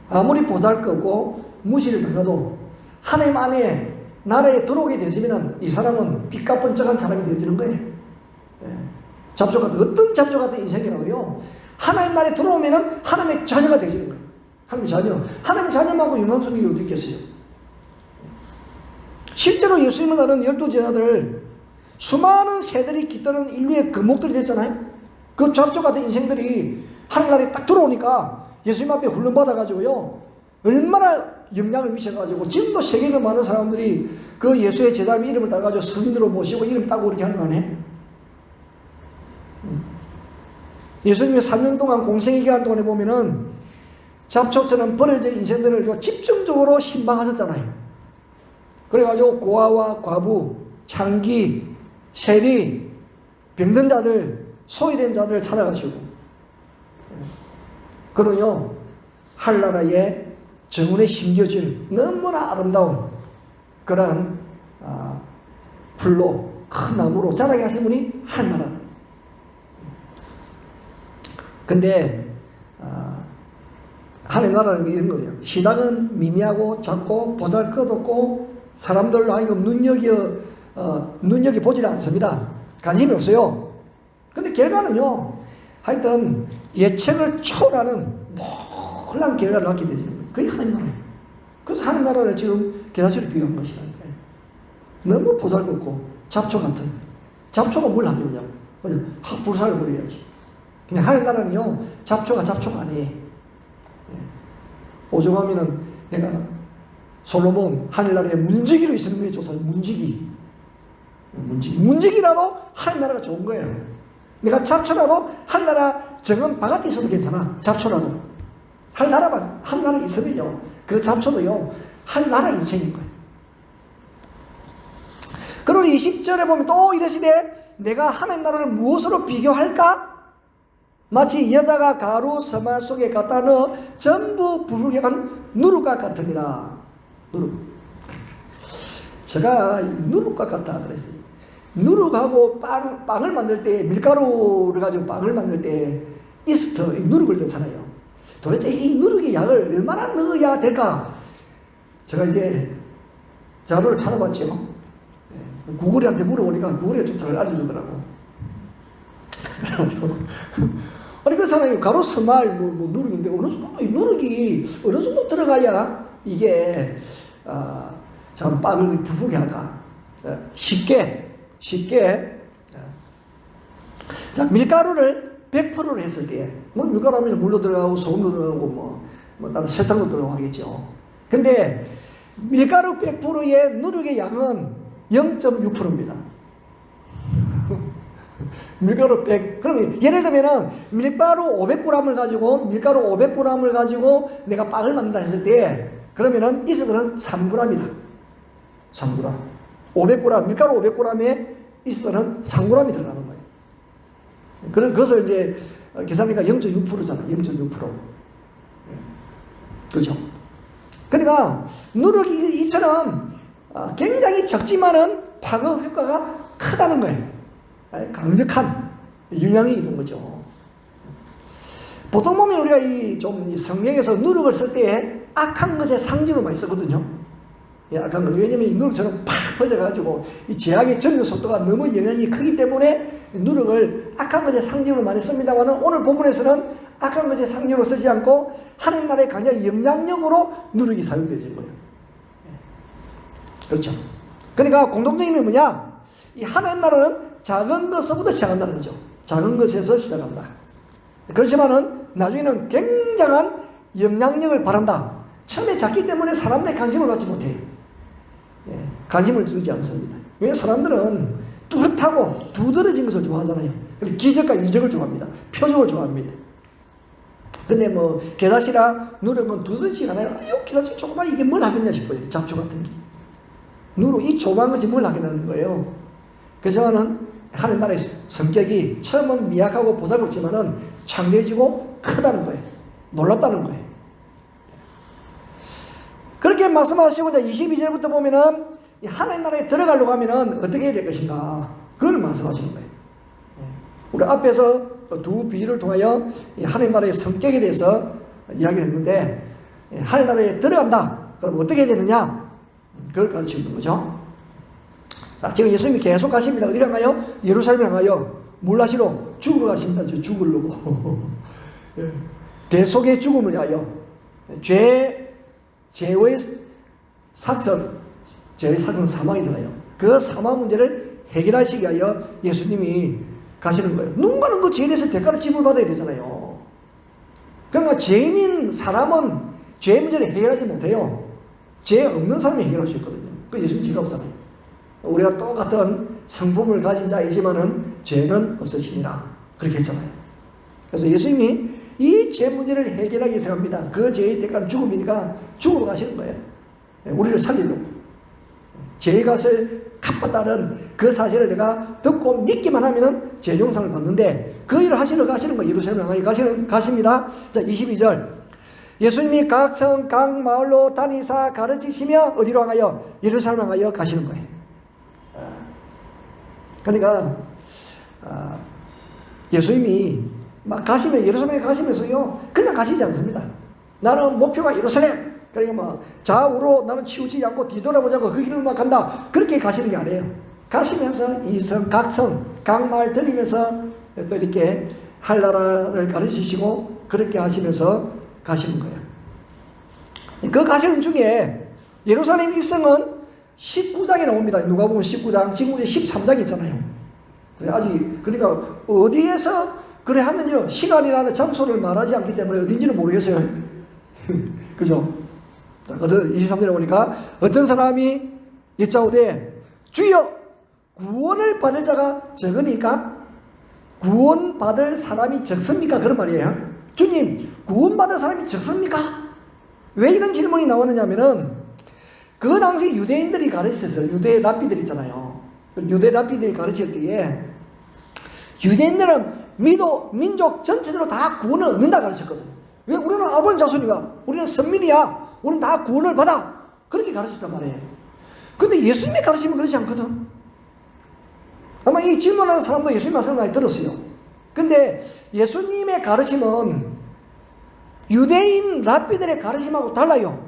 아무리 보잘것없고 무시를 당해도 하나님 안에 나라에 들어오게 되어지면 이 사람은 빛과 번쩍한 사람이 되어지는 거예요. 잡초 같은 어떤 잡초 같은 인생이라고요. 하나님 나라에 들어오면 하나님의 자녀가 되어지는 거예요. 하나님의 자녀. 하나님 자녀하고 유망스러운 일이 어디 있겠어요. 실제로 예수님을 따른 12제자들 수많은 새들이 깃드는 인류의 금목들이 됐잖아요. 그 잡초 같은 인생들이 하늘나라에 딱 들어오니까 예수님 앞에 훈련받아가지고요. 얼마나 영향을 미쳐가지고 지금도 세계에 많은 사람들이 그 예수의 제자 이름을 따가지고 성인으로 모시고 이름 따고 이렇게 하는 거 아니에요? 예수님이 3년 동안 공생의 기간 동안에 보면은 잡초처럼 버려진 인생들을 집중적으로 신방하셨잖아요. 그래가지고 고아와 과부, 창기, 세리, 병든 자들, 소외된 자들 찾아가시고 그러요 한나라의 정원에 심겨진 너무나 아름다운 그러한 풀로 큰 나무로 자라게 하신 분이 한나라. 근데 하나님 나라는 이런 거예요. 시작은 미미하고 작고 보잘것없고 사람들로 하여금 눈여겨 보질 않습니다. 관심이 없어요. 근데 결과는요. 하여튼 예측을 초월하는 놀라운 결과를 낳게 되죠. 그게 하나님 나라예요. 그래서 하나님 나라를 지금 계산식으로 비유한 것이라니까요. 너무 보잘것없고 잡초 같은. 잡초가 뭘 하겠냐고. 그냥 불살을 버려야지. 그냥 하나님 나라는요. 잡초가 아니에요. 오죽하면은 내가 솔로몬 하늘나라에 문지기로 있는 거에 조사를 문지기라도 하늘나라가 좋은 거예요. 내가 잡초라도 하늘나라 정원 바깥에 있어도 괜찮아. 잡초라도 하늘나라 있으면요 그 잡초도요 하늘나라 인생인 거예요. 그러고 20절에 보면 또 이러시되 내가 하늘나라를 무엇으로 비교할까? 마치 여자가 가루 서말 속에 갖다 넣어 전부 부풀게한 누룩과 같으니라. 누룩. 제가 누룩과 같다 그랬어요. 누룩하고 빵을 만들 때 밀가루를 가지고 빵을 만들 때 이스트, 누룩을 넣잖아요. 도대체 이 누룩의 양을 얼마나 넣어야 될까? 제가 이제 자료를 찾아봤죠. 구글한테 물어보니까 구글이 좀 잘 알려주더라고. 아니 그렇잖아요. 가루 스말 뭐 누룩인데 어느 정도 누룩이 어느 정도 들어가야 이게 참 빵을 부풀게 할까? 쉽게 자 밀가루를 100%로 했을 때 뭐 밀가루 하면 물도 들어가고 소금도 들어가고 뭐 다른 설탕도 들어가겠죠. 근데 밀가루 100%의 누룩의 양은 0.6%입니다. 밀가루 100. 그럼 예를 들면은 밀가루 500g을 가지고 내가 빵을 만든다 했을 때 그러면은 이스트는 3g이다. 3g. 500g 밀가루 500g에 이스트는 3g이 들어가는 거예요. 그것을 이제 계산하니까 0.6%잖아. 0.6%. 그죠? 그러니까 누룩이 이처럼 굉장히 적지만은 파급 효과가 크다는 거예요. 강력한 영향이 있는 거죠. 보통 보면 우리가 이 성경에서 누룩을 쓸 때 악한 것의 상징으로 많이 쓰거든요. 예, 악한 것. 왜냐면 이 누룩처럼 팍 퍼져가지고 이 제약의 전류 속도가 너무 영향이 크기 때문에 누룩을 악한 것의 상징으로 많이 씁니다만 오늘 본문에서는 악한 것의 상징으로 쓰지 않고 하나님 나라의 강력 영향력으로 누룩이 사용되는 거예요. 예. 그렇죠. 그러니까 공통점이 뭐냐? 이 하나님 나라는 작은 것부터 시작한다는 거죠. 작은 것에서 시작한다. 그렇지만은 나중에는 굉장한 영향력을 바란다. 처음에 작기 때문에 사람들의 관심을 받지 못해요. 예, 관심을 주지 않습니다. 왜? 사람들은 뚜렷하고 두드러진 것을 좋아하잖아요. 그리고 기적과 이적을 좋아합니다. 표적을 좋아합니다. 근데 뭐 게다시라 누룩은 두드러지지 않아요. 아유, 게다시 조그만 이게 뭘 하겠냐 싶어요. 잡초 같은 게. 누룩 이 조그만 것이 뭘 하겠냐는 거예요. 그렇지만은 하나님 나라의 성격이 처음은 미약하고 보잘것지만은 창대해지고 크다는 거예요. 놀랍다는 거예요. 그렇게 말씀하시고 22절부터 보면은 하나님 나라에 들어가려고 하면은 어떻게 해야 될 것인가 그걸 말씀하시는 거예요. 우리 앞에서 두 비유를 통하여 하나님 나라의 성격에 대해서 이야기했는데 하나님 나라에 들어간다. 그럼 어떻게 해야 되느냐 그걸 가르치는 거죠. 자, 지금 예수님이 계속 가십니다. 어디로 가요? 예루살렘을 가요. 뭘 하시러? 죽으러 가십니다. 죽으려고. 대속의 죽음을 위하여 죄의 삭선, 죄의 삭선은 사망이잖아요. 그 사망 문제를 해결하시기 위하여 예수님이 가시는 거예요. 누군가는 그 죄에 대해서 대가를 지불받아야 되잖아요. 그러니까 죄인인 사람은 죄 문제를 해결하지 못해요. 죄 없는 사람이 해결할 수 있거든요. 그 예수님 죄가 없잖아요. 우리가 똑같은 성품을 가진 자이지만은 죄는 없으시니라. 그렇게 했잖아요. 그래서 예수님이 이 죄 문제를 해결하기 위해서 갑니다. 그 죄의 대가는 죽음이니까 죽으러 가시는 거예요. 우리를 살리려고. 죄의 값을 갚았다는 그 사실을 내가 듣고 믿기만 하면은 죄 용서를 받는데 그 일을 하시러 가시는 거예요. 예루살렘에 가십니다. 자, 22절. 예수님이 각 성, 각 마을로 다니사 가르치시며 어디로 가요? 예루살렘에 가요 가시는 거예요. 그러니까 예수님이 막 가시면 예루살렘에 가시면서요 그냥 가시지 않습니다. 나는 목표가 예루살렘. 그러니까 뭐 좌우로 나는 치우치지 않고 뒤돌아보지 않고 그 길을 막 간다. 그렇게 가시는 게 아니에요. 가시면서 이 성, 각 성, 각 마을 들리면서 또 이렇게 할 나라를 가르치시고 그렇게 하시면서 가시는 거예요. 그 가시는 중에 예루살렘 입성은 19장에 나옵니다. 누가 보면 19장, 지금 이제 13장이 있잖아요. 그래, 아직, 그러니까 어디에서 그래 하면요, 시간이나 장소를 말하지 않기 때문에 어딘지는 모르겠어요. 그죠? 23절에 보니까 어떤 사람이 여짜오되 주여 구원을 받을 자가 적으니까 구원받을 사람이 적습니까? 그런 말이에요. 주님, 구원받을 사람이 적습니까? 왜 이런 질문이 나오느냐면은 그 당시 유대인들이 가르쳤어요. 유대 랍비들 있잖아요. 유대 랍비들이 가르칠 때에 유대인들은 민족 전체적으로 다 구원을 얻는다 가르쳤거든요. 왜? 우리는 아브라함 자손이야. 우리는 선민이야. 우리는 다 구원을 받아. 그렇게 가르쳤단 말이에요. 근데 예수님의 가르침은 그렇지 않거든. 아마 이 질문하는 사람도 예수님 말씀을 많이 들었어요. 근데 예수님의 가르침은 유대인 랍비들의 가르침하고 달라요.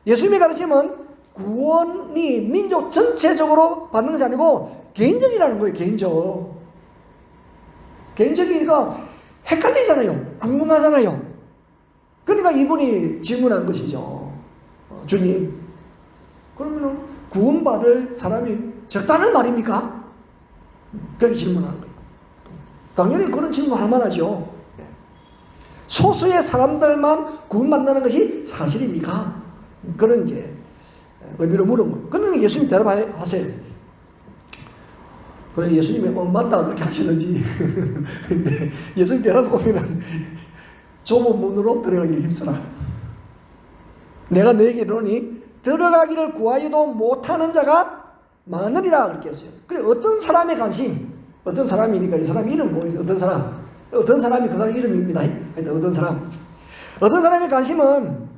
예수님의 가르침은 구원이 민족 전체적으로 받는 것이 아니고 개인적이라는 거예요. 개인적이니까 헷갈리잖아요. 궁금하잖아요. 그러니까 이분이 질문한 것이죠. 주님, 그러면 구원받을 사람이 적다는 말입니까? 그렇게 질문하는 거예요. 당연히 그런 질문할 만하죠. 소수의 사람들만 구원받는다는 것이 사실입니까? 그런 이제 의미로 물은 거예요. 그러면 예수님 대답하세요. 그래, 예수님이 맞다 그렇게 하시는지. 근데 예수님 대답하면은 좁은 문으로 들어가기를 힘써라. 내가 너에게 이르노니 들어가기를 구하여도 못하는 자가 많으리라 그렇게 했어요. 그래, 어떤 사람의 관심, 어떤 사람이니까 이 사람 이름 모르겠어요. 어떤 사람이 그 사람 이름입니다. 어떤 사람의 관심은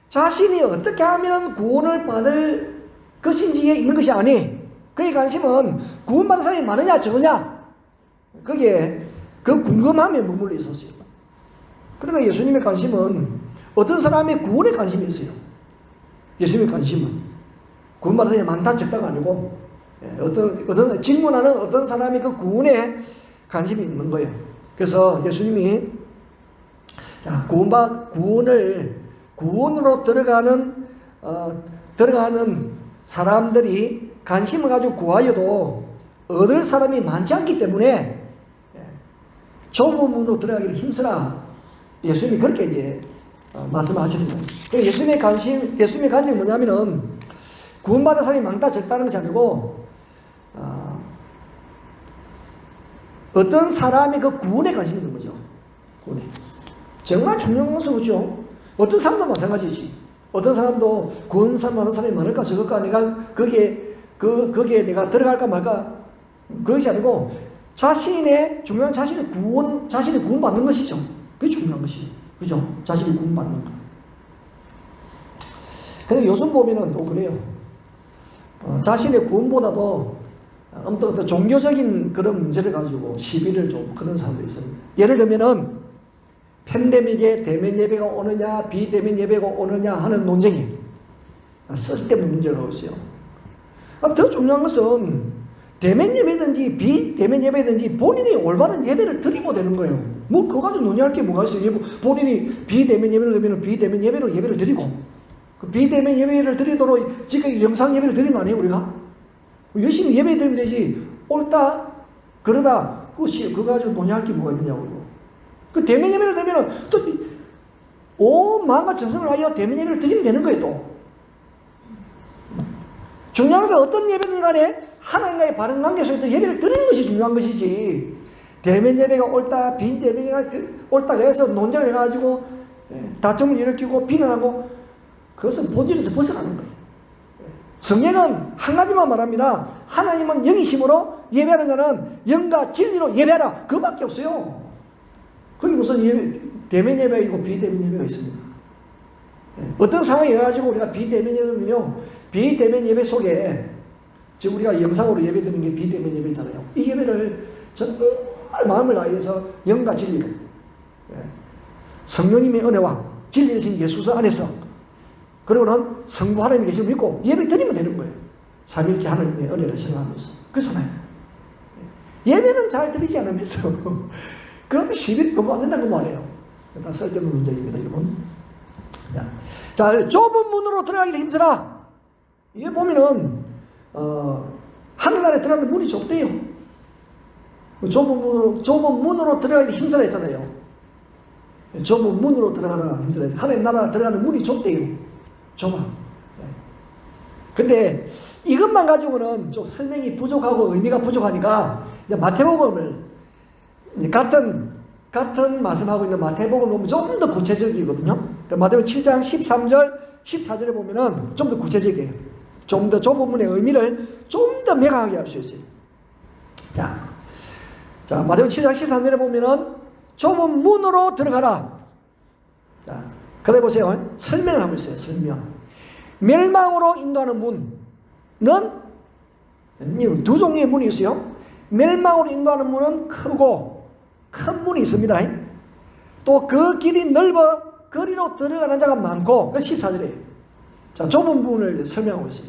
자신이 어떻게 하면 구원을 받을 것인지에 있는 것이 아니, 그의 관심은 구원받은 사람이 많으냐 적으냐, 거기에 그 궁금함에 머물러 있었어요. 그러니까 예수님의 관심은 어떤 사람이 구원에 관심이 있어요. 예수님의 관심은. 구원받은 사람이 많다 적다가 아니고, 어떤 질문하는 어떤 사람이 그 구원에 관심이 있는 거예요. 그래서 예수님이 자, 구원으로 들어가는 사람들이 관심을 가지고 구하여도 얻을 사람이 많지 않기 때문에 좁은 문으로 들어가기를 힘쓰라. 예수님이 그렇게 이제 말씀하시는 거예요. 예수님의 관심이 뭐냐면은 구원받은 사람이 많다 적다는 것이 아니고 어떤 사람이 그 구원에 관심이 있는 거죠. 구원에. 정말 중요한 것은 그렇죠. 어떤 사람도 마찬가지지. 어떤 사람도 구원받는 사람이 많을까 적을까 내가 거기에 내가 들어갈까 말까 그것이 아니고 자신이 구원받는 것이죠. 그게 중요한 것이에요. 그죠? 자신이 구원받는 것. 근데 요즘 보면은 또 그래요. 자신의 구원보다도 어떤 종교적인 그런 문제를 가지고 시비를 좀 그런 사람도 있습니다. 예를 들면은 팬데믹에 대면 예배가 오느냐 비대면 예배가 오느냐 하는 논쟁이 쓸데없는 문제가 나오고 있어요. 더 중요한 것은 대면 예배든지 비대면 예배든지 본인이 올바른 예배를 드리면 되는 거예요. 뭐 그거 가지고 논의할 게 뭐가 있어요. 본인이 비대면 예배를 드리면 비대면 예배로 예배를 드리고 그 비대면 예배를 드리도록 지금 영상 예배를 드리면 안 해요 우리가? 열심히 예배 드리면 되지. 옳다 그러다 그거 가지고 논의할 게 뭐가 있느냐고요. 그 대면 예배를 드리면 또 온 마음과 정성을 하여 대면 예배를 드리면 되는 거예요 또. 중요한 것은 어떤 예배든 간에 하나님과의 바른 관계 속에서 예배를 드리는 것이 중요한 것이지 대면 예배가 옳다 비대면 예배가 옳다 해서 논쟁을 해가지고 다툼을 일으키고 비난하고 그것은 본질에서 벗어나는 거예요. 성경은 한 가지만 말합니다. 하나님은 영이심으로 예배하는 자는 영과 진리로 예배하라. 그밖에 없어요. 거기 무슨 대면 예배가 있고 비대면 예배가 있습니다. 어떤 상황에 가지고 우리가 비대면 예배면요, 비대면 예배 속에 지금 우리가 영상으로 예배 드리는 게 비대면 예배잖아요. 이 예배를 정말 마음을 다해서 영과 진리로 성령님의 은혜와 진리 되신 예수 안에서 그리고는 성부 하나님이 계심을 믿고 예배 드리면 되는 거예요. 삼일째 하나님의 은혜를 생각하면서. 그렇잖아요. 예배는 잘 드리지 않으면서 그럼 시비 그거 안 된다는 거 아니에요. 다 쓸데없는 문제입니다, 여러분. 자, 좁은 문으로 들어가기를 힘쓰라. 이게 보면은 하늘나라에 들어가는 문이 좁대요. 좁은 문으로 들어가기를 힘쓰라 했잖아요. 좁은 문으로 들어가라 힘쓰라 했어요. 하나님 나라 들어가는 문이 좁대요. 좁아. 근데 이것만 가지고는 좀 설명이 부족하고 의미가 부족하니까 이제 마태복음을 같은 말씀하고 있는 마태복음을 보면 좀 더 구체적이거든요. 마태복음 7장 13절 14절에 보면은 좀 더 구체적이에요. 좀 더 좁은 문의 의미를 좀 더 명확하게 알 수 있어요. 자, 마태복음 7장 13절에 보면은 좁은 문으로 들어가라. 자, 그래 보세요. 설명을 하고 있어요. 설명. 멸망으로 인도하는 문은 두 종류의 문이 있어요. 멸망으로 인도하는 문은 크고 큰 문이 있습니다. 또 그 길이 넓어 거리로 들어가는 자가 많고, 그 14절이에요. 자, 좁은 문을 설명하고 있어요.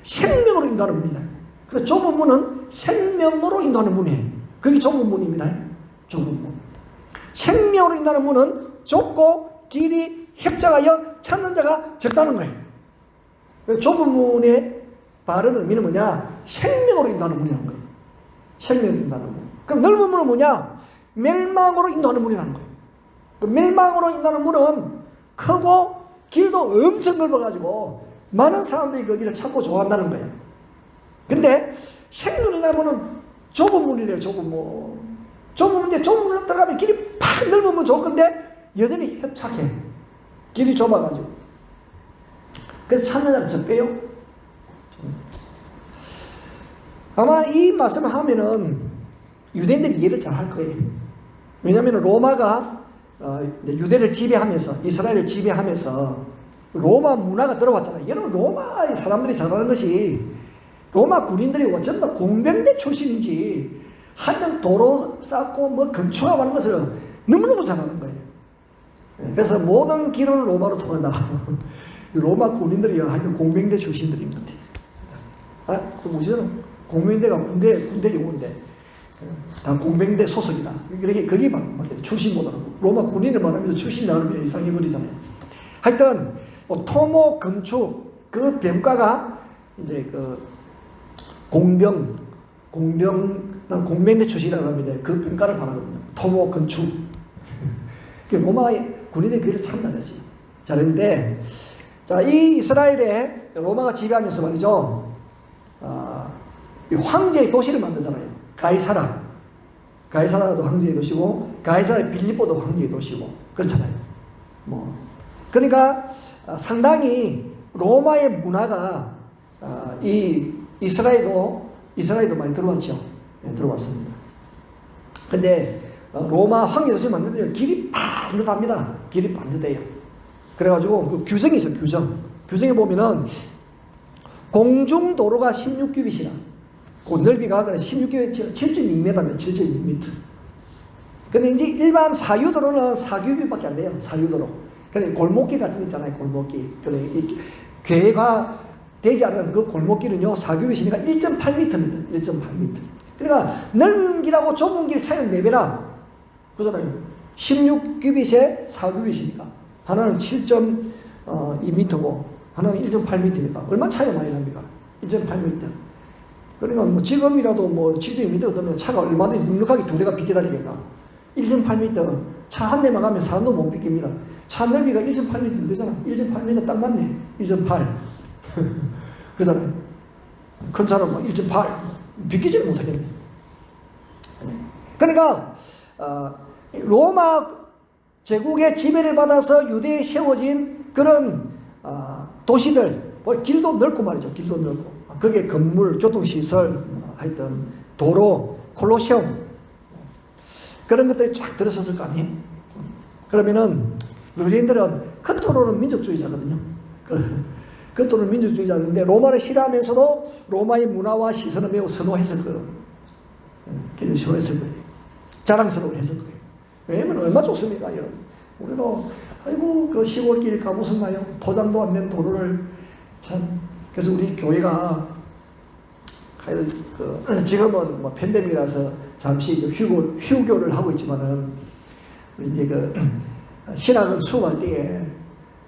생명으로 인도하는 문이다. 그래서 좁은 문은 생명으로 인도하는 문이에요. 그게 좁은 문입니다. 좁은 문. 생명으로 인도하는 문은 좁고 길이 협착하여 찾는 자가 적다는 거예요. 좁은 문의 바른 의미는 뭐냐? 생명으로 인도하는 문이라는 거예요. 생명으로 인도하는 문. 그럼 넓은 문은 뭐냐? 멸망으로 인도하는 문이라는 거예요. 멸망으로 인도하는 문은 크고 길도 엄청 넓어가지고 많은 사람들이 거기를 찾고 좋아한다는 거예요. 근데 생명으로 인도하는 문은 좁은 문이래요. 좁은 문. 좁은 문인데 좁은 문으로 들어가면 길이 팍 넓으면 좋을 건데 여전히 협착해. 길이 좁아가지고. 그래서 찾는 자가 적대요. 아마 이 말씀을 하면은 유대인들이 이해를 잘 할 거예요. 왜냐하면 로마가 유대를 지배하면서 이스라엘을 지배하면서 로마 문화가 들어왔잖아요. 여러분 로마의 사람들이 잘하는 것이 로마 군인들이 어쩜 다 공병대 출신인지 한정 도로 쌓고 뭐 건축하고 하는 것을 너무너무 잘하는 거예요. 그래서 모든 길은 로마로 통한다. 로마 군인들이 하여튼 공병대 출신들인 것 같아. 아, 그 뭐죠? 공병대가 군대 용어인데 다 공병대 소속이다. 그렇게 그게 맞겠다. 출신보다는 로마 군인을 말하면서 출신 나누면 이상해 버리잖아요. 하여튼 뭐 토목 건축 그 병가가 이제 그 난 공병대 출신이라고 합니다. 그 병가를 말하거든요. 토목 건축. 로마 군인들이 그걸 참 잘했어요. 잘했는데, 자, 이 이스라엘에 로마가 지배하면서 말이죠. 이 황제의 도시를 만들잖아요. 가이사라도 황제의 도시고, 가이사라의 빌립보도 황제의 도시고, 그렇잖아요. 그러니까 상당히 로마의 문화가 이 이스라엘도 많이 들어왔죠. 네, 들어왔습니다. 근데 로마 황제 도시 만드는 길이 반듯합니다. 길이 반듯해요. 그래가지고 그 규정이 있어요. 규정에 보면은 공중도로가 16규빗이라 그 넓이가 16규빗 7.2m입니다. 7.2m. 근데 이제 일반 사유도로는 4규빗밖에 안 돼요. 사유도로. 그래 골목길 같은 거 있잖아요. 골목길. 그래 계획화 되지 않은 그 골목길은요 4규빗이니까 1.8m입니다. 1.8m. 그러니까 넓은 길하고 좁은 길 차이는 4배라. 그잖아요. 16규빗에 4규빗이니까 하나는 7.2m고 하나는 1.8m니까 얼마 차이가 많이 납니까? 1.8m. 그러니까 뭐 지금이라도 뭐 7.2m 되면 차가 얼마든지 넉넉하게 2대가 비껴 다니겠나? 1.8m 차 한 대만 가면 사람도 못 비깁니다. 차 넓이가 1.8m 되잖아. 1.8m 딱 맞네. 1.8 그잖아요. 큰 차는 뭐 1.8 비키지를 못하겠네. 그러니까 로마 제국의 지배를 받아서 유대에 세워진 그런 도시들, 길도 넓고 말이죠. 길도 넓고 거기에 건물, 교통시설, 하여튼 도로, 콜로세움 그런 것들이 쫙 들어섰을 거 아니에요. 그러면은 유대인들은 겉으로는 민족주의자거든요. 겉으로는 민족주의자인데 로마를 싫어하면서도 로마의 문화와 시선을 매우 선호했을 거예요. 굉장히 싫어했을 거예요. 자랑스러워했을 거예요. 왜냐면 얼마 좋습니까, 여러분? 우리도 아이고 그 시골길 가보셨나요? 포장도 안 된 도로를 참. 그래서 우리 교회가 지금은 뭐 팬데믹이라서 잠시 이제 휴교를 하고 있지만은 이제 그 신학은 수업할 때에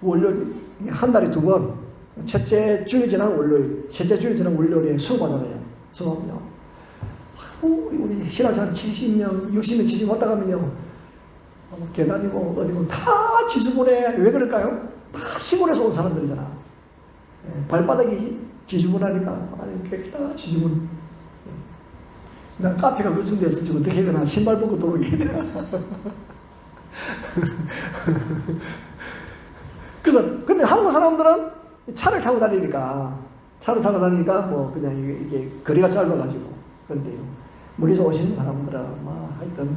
월요일 한 달에 2번 첫째 주일 지난 월요일에 수업하잖아요. 수업하면요. 우리 신학생 한 70명, 60명, 70명 왔다 가면요. 계단이고 어디고 다 지저분해. 왜 그럴까요? 다 시골에서 온 사람들이잖아. 발바닥이 지저분하니까 아니 다 지저분. 난 카페가 그 정도에서 지금 어떻게 해야 되나 신발 벗고 들어오게 해야 되나. 그래서 근데 한국 사람들은 차를 타고 다니니까 뭐 그냥 이게 거리가 짧아가지고 그런데요. 멀리서 오시는 사람들은 뭐 하여튼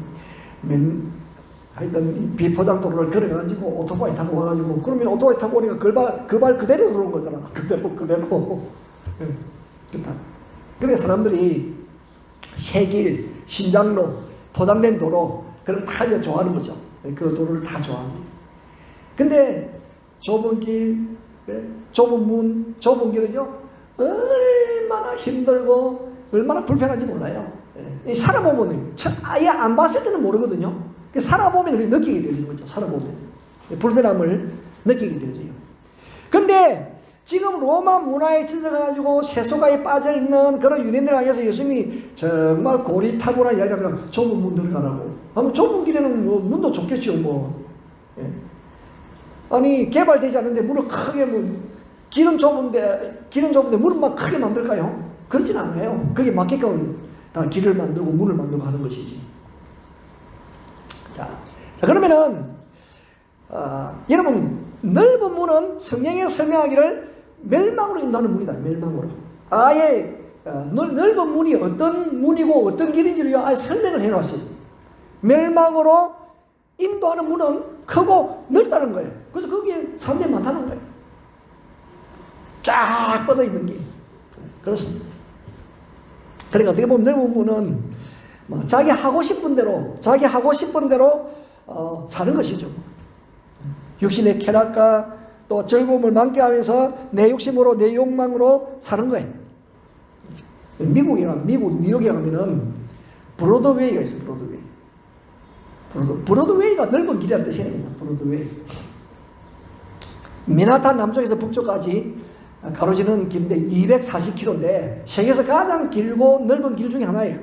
이 비포장도로를 걸어가지고 오토바이 타고 와가지고 그러면 오토바이 타고 오니까 그 발 그대로 들어온 거잖아. 그대로. 그렇다. 그래 사람들이 세길, 신장로, 포장된 도로 그걸 다 좋아하는 거죠. 그 도로를 다 좋아합니다. 근데 좁은 길, 좁은 문, 좁은 길은요 얼마나 힘들고 얼마나 불편한지 몰라요. 살아보면 아예 안 봤을 때는 모르거든요. 살아보면 느끼게 되는 거죠. 살아보면 불편함을 느끼게 되죠. 근데 지금 로마 문화에 찢어가지고 세속화에 빠져있는 그런 유대인들 안에서 예수님이 정말 고리타분한 이야기를 하면 좁은 문 들어가라고 하면 좁은 길에는 뭐 문도 좁겠죠. 뭐. 아니 개발되지 않는데 문을 크게 길은 좁은데 문을 막 크게 만들까요? 그렇진 않아요. 그게 맞게끔 다 길을 만들고 문을 만들고 하는 것이지. 자 그러면은 여러분 넓은 문은 성경에 설명하기를 멸망으로 인도하는 문이다. 멸망으로. 아예 넓은 문이 어떤 문이고 어떤 길인지를 아예 설명을 해놨어요. 멸망으로 인도하는 문은 크고 넓다는 거예요. 그래서 거기에 사람들이 많다는 거예요. 쫙 뻗어 있는 길. 그렇습니다. 그러니까 어떻게 보면 넓은 문은 자기 하고 싶은 대로 사는 것이죠. 육신의 쾌락과 또 즐거움을 만끽하면서 내 욕심으로 내 욕망으로 사는 거예요. 미국 뉴욕에 가면은 브로드웨이가 있어요. 브로드웨이가 넓은 길이라는 뜻이 아닙니다. 브로드웨이. 맨하탄 남쪽에서 북쪽까지 가로지르는 길인데 240km인데 세계에서 가장 길고 넓은 길 중에 하나예요.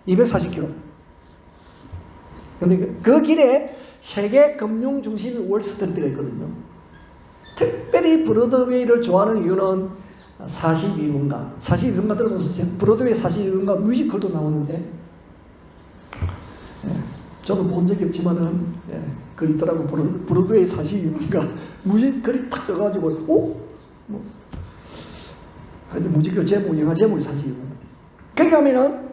240km. 근데 그 길에 세계 금융 중심이 월스트리트가 있거든요. 특별히 브로드웨이를 좋아하는 이유는 42분가 들어보셨어요? 브로드웨이 42분가 뮤지컬도 나오는데 저도 본 적이 없지만은 그 있더라고. 브로드웨이 42분가 뮤지컬이 탁 떠가지고 하여튼 뮤지컬 제목, 영화 제목이 42분가. 거기 가면은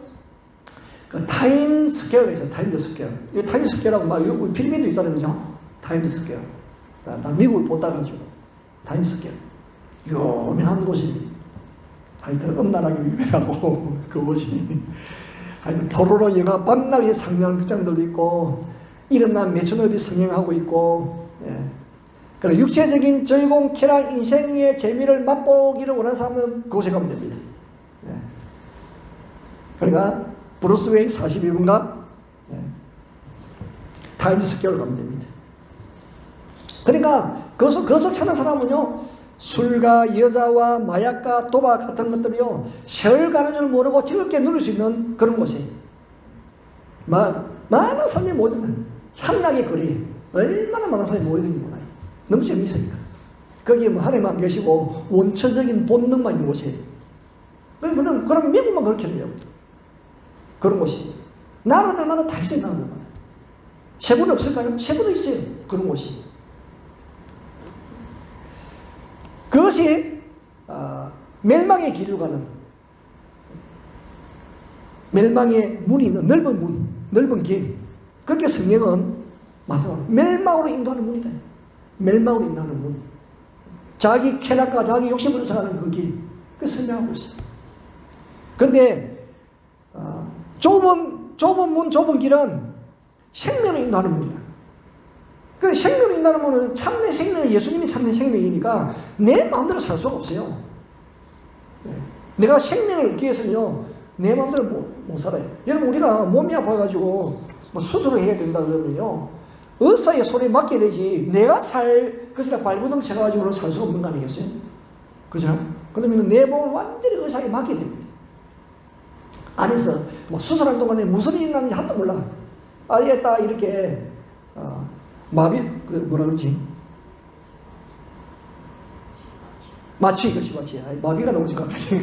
그 타임스퀘어가 있어요. 타임스퀘어. 이 타임스퀘어라고 막 여기 필리핀도 있잖아요, 그죠? 타임스퀘어. 나 미국을 못 따가지고 타임스퀘어. 유명한 곳입니다. 하여튼 엄난하게 유명하고 그곳이. 하여튼 포로로 영화 밤낮에 상영하는 극장들도 있고 이름난 매춘업이 성행하고 있고. 그리고 육체적인 즐거움, 쾌락, 인생의 재미를 맛보기를 원하는 사람은 그곳에 가면 됩니다. 그러니까 브루스웨이 42분가 타임스퀘어로 가면 됩니다. 그러니까 그것을 찾는 사람은요, 술과 여자와 마약과 도박 같은 것들이요, 세월 가는 줄 모르고 즐겁게 누릴 수 있는 그런 곳이에요. 많은 사람이 모이는 향락의 거리, 얼마나 많은 사람이 모이는지 몰라요. 너무 재미있으니까. 거기에 뭐 하나님 안 계시고 원천적인 본능만 있는 곳이에요. 그럼 미국만 그렇게 해요. 그런 곳이. 나라들마다 다 있어요, 나라들마다. 세부는 없을까요? 세부도 있어요. 그런 곳이. 그것이 멸망의 길로 가는, 멸망의 문이 있는 넓은 문, 넓은 길. 그렇게 성경은 마찬가지로 멸망으로 인도하는 문이다. 멸망으로 인도하는 문. 자기 쾌락과 자기 욕심을 사는 그 길. 그 설명하고 있어요. 그런데 좁은 문, 좁은 길은 생명을 인도하는 문이다. 그 생명을 인도하는 문은 참내 생명, 예수님이 참내 생명이니까 내 마음대로 살 수가 없어요. 내가 생명을 얻기 위해서는요, 내 마음대로 못 살아요. 여러분, 우리가 몸이 아파가지고 뭐 수술을 해야 된다 그러면요, 의사의 소리에 맡겨야 되지, 내가 그것이나 발부둥 쳐가지고는 살 수가 없는 거 아니겠어요? 그죠? 그러면 내 몸을 완전히 의사에 맡겨야 됩니다. 안에서 뭐 수술하는 동안에 무슨 일이 났는지 하나도 몰라. 아예 딱 이렇게 마비, 뭐라 그러지? 마취. 마비가 나오지 갑자기.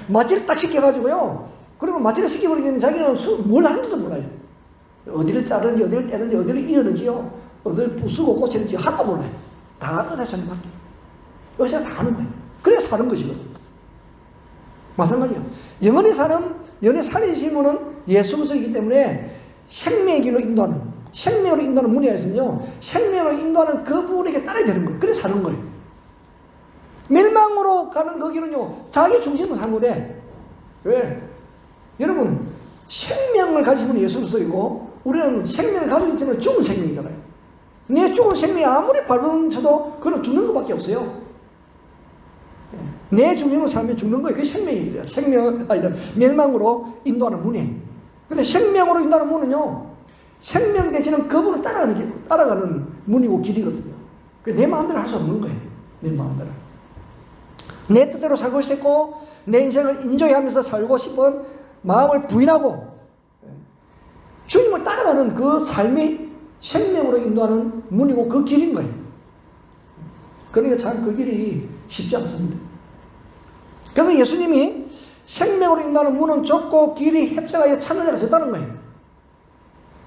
마취를 딱 시켜가지고요, 그러면 마취를 시켜버리면 자기는 뭘 하는지도 몰라요. 어디를 자르는지, 어디를 떼는지, 어디를 이었는지요, 어디를 부수고 꽂히는지 하나도 몰라요. 다 의사 손에 맡겨. 의사가 다 하는 거예요. 그래서 사는 것이거든요. 마찬가지예요. 영원히 살리신 분은 예수 그리스도이기 때문에 생명의 길로 인도하는, 생명으로 인도하는 문이 있으면요, 생명으로 인도하는 그 분에게 따라야 되는 거예요. 그래서 사는 거예요. 멸망으로 가는 그 길은요, 자기 중심으로 살면 못해. 왜? 여러분, 생명을 가진 분이 예수 그리스도이고 우리는 생명을 가지고 있지만 죽은 생명이잖아요. 내 죽은 생명이 아무리 발버둥쳐도 그건 죽는 것밖에 없어요. 내 중심으로 살면 죽는 거예요. 그게 생명의 길이야. 멸망으로 인도하는 문이에요. 근데 생명으로 인도하는 문은요, 생명 대신은 그분을 따라가는 문이고 길이거든요. 내 마음대로 할 수 없는 거예요. 내 마음대로. 내 뜻대로 살고 싶고 내 인생을 인조해하면서 살고 싶은 마음을 부인하고 주님을 따라가는 그 삶이 생명으로 인도하는 문이고 그 길인 거예요. 그러니까 참 그 길이 쉽지 않습니다. 그래서 예수님이 생명으로 인도하는 문은 좁고 길이 협착하여 찾는 자가 적다는 거예요.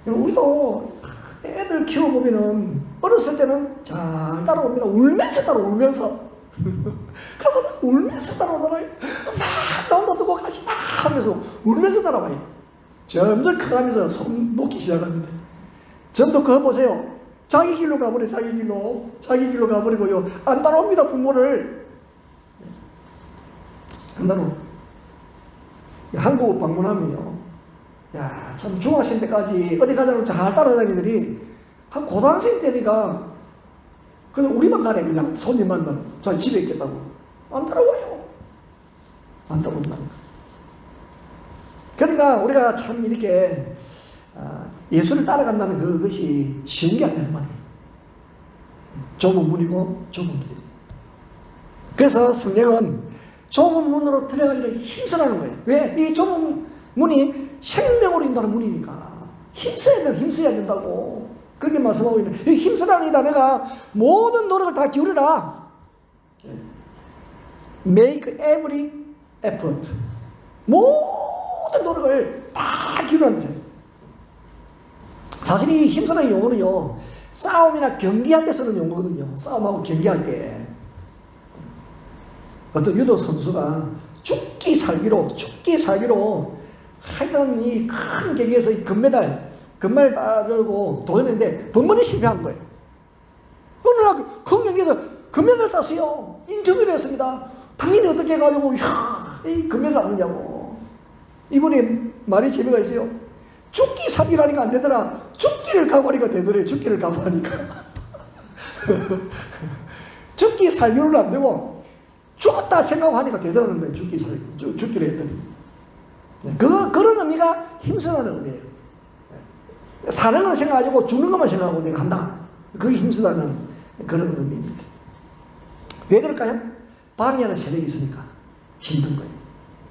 우리도 애들 키워보면은 어렸을 때는 잘 따라옵니다. 울면서 따라오면서. 그래서 울면서 따라오잖아요. 막 나 혼자 듣고 같이 막 하면서 울면서 따라와요. 점점 커가면서 손 놓기 시작합니다. 점점 그거 보세요. 자기 길로 가버려. 자기 길로 가버리고요, 안 따라옵니다. 부모를 안 따라옵니다. 한국 방문하면요, 야, 참 중학생 때까지 어디 가자면 잘 따라다니더니 한 고등학생 때니까 그냥 우리만 가네. 그냥 손님만 자기 집에 있겠다고. 안 따라와요. 안 따라온다. 그러니까 우리가 참 이렇게 예수를 따라간다는 그것이 쉬운 게 아니란 말이에요. 좁은 문이고 좁은 길이고. 그래서 성경은 좁은 문으로 들어가기를 힘쓰라는 거예요. 왜? 이 좁은 문이 생명으로 인도하는 문이니까 힘써야 된다고 그렇게 말씀하고 있는. 이 힘쓰라는 이 단어가 모든 노력을 다 기울여라. Make every effort. 모든 노력을 다 기울여라는 뜻이에요. 사실 이 힘쓰라는 용어는요, 싸움이나 경기할 때 쓰는 용어거든요. 싸움하고 경기할 때. 어떤 유도 선수가 죽기 살기로 하여튼 이 큰 경기에서 이 금메달 따려고 도전했는데 번번이 실패한 거예요. 어느 날 큰 경기에서 금메달 땄어요. 인터뷰를 했습니다. 당연히 어떻게 해가지고 이 금메달 땄느냐고. 이분이 말이 재미가 있어요. 죽기 살기라니까 안 되더라. 죽기를 각오하니까 되더래. 죽기를 각오하니까. 죽기 살기로는 안 되고 죽었다 생각하니까 되더라는 거예요. 죽기를 했더니. 그런 의미가 힘쓰다는 의미예요. 사는 걸 생각하고 죽는 것만 생각하고 내가 한다. 그게 힘쓰다는 그런 의미입니다. 왜 그럴까요? 방해하는 세력이 있으니까 힘든 거예요.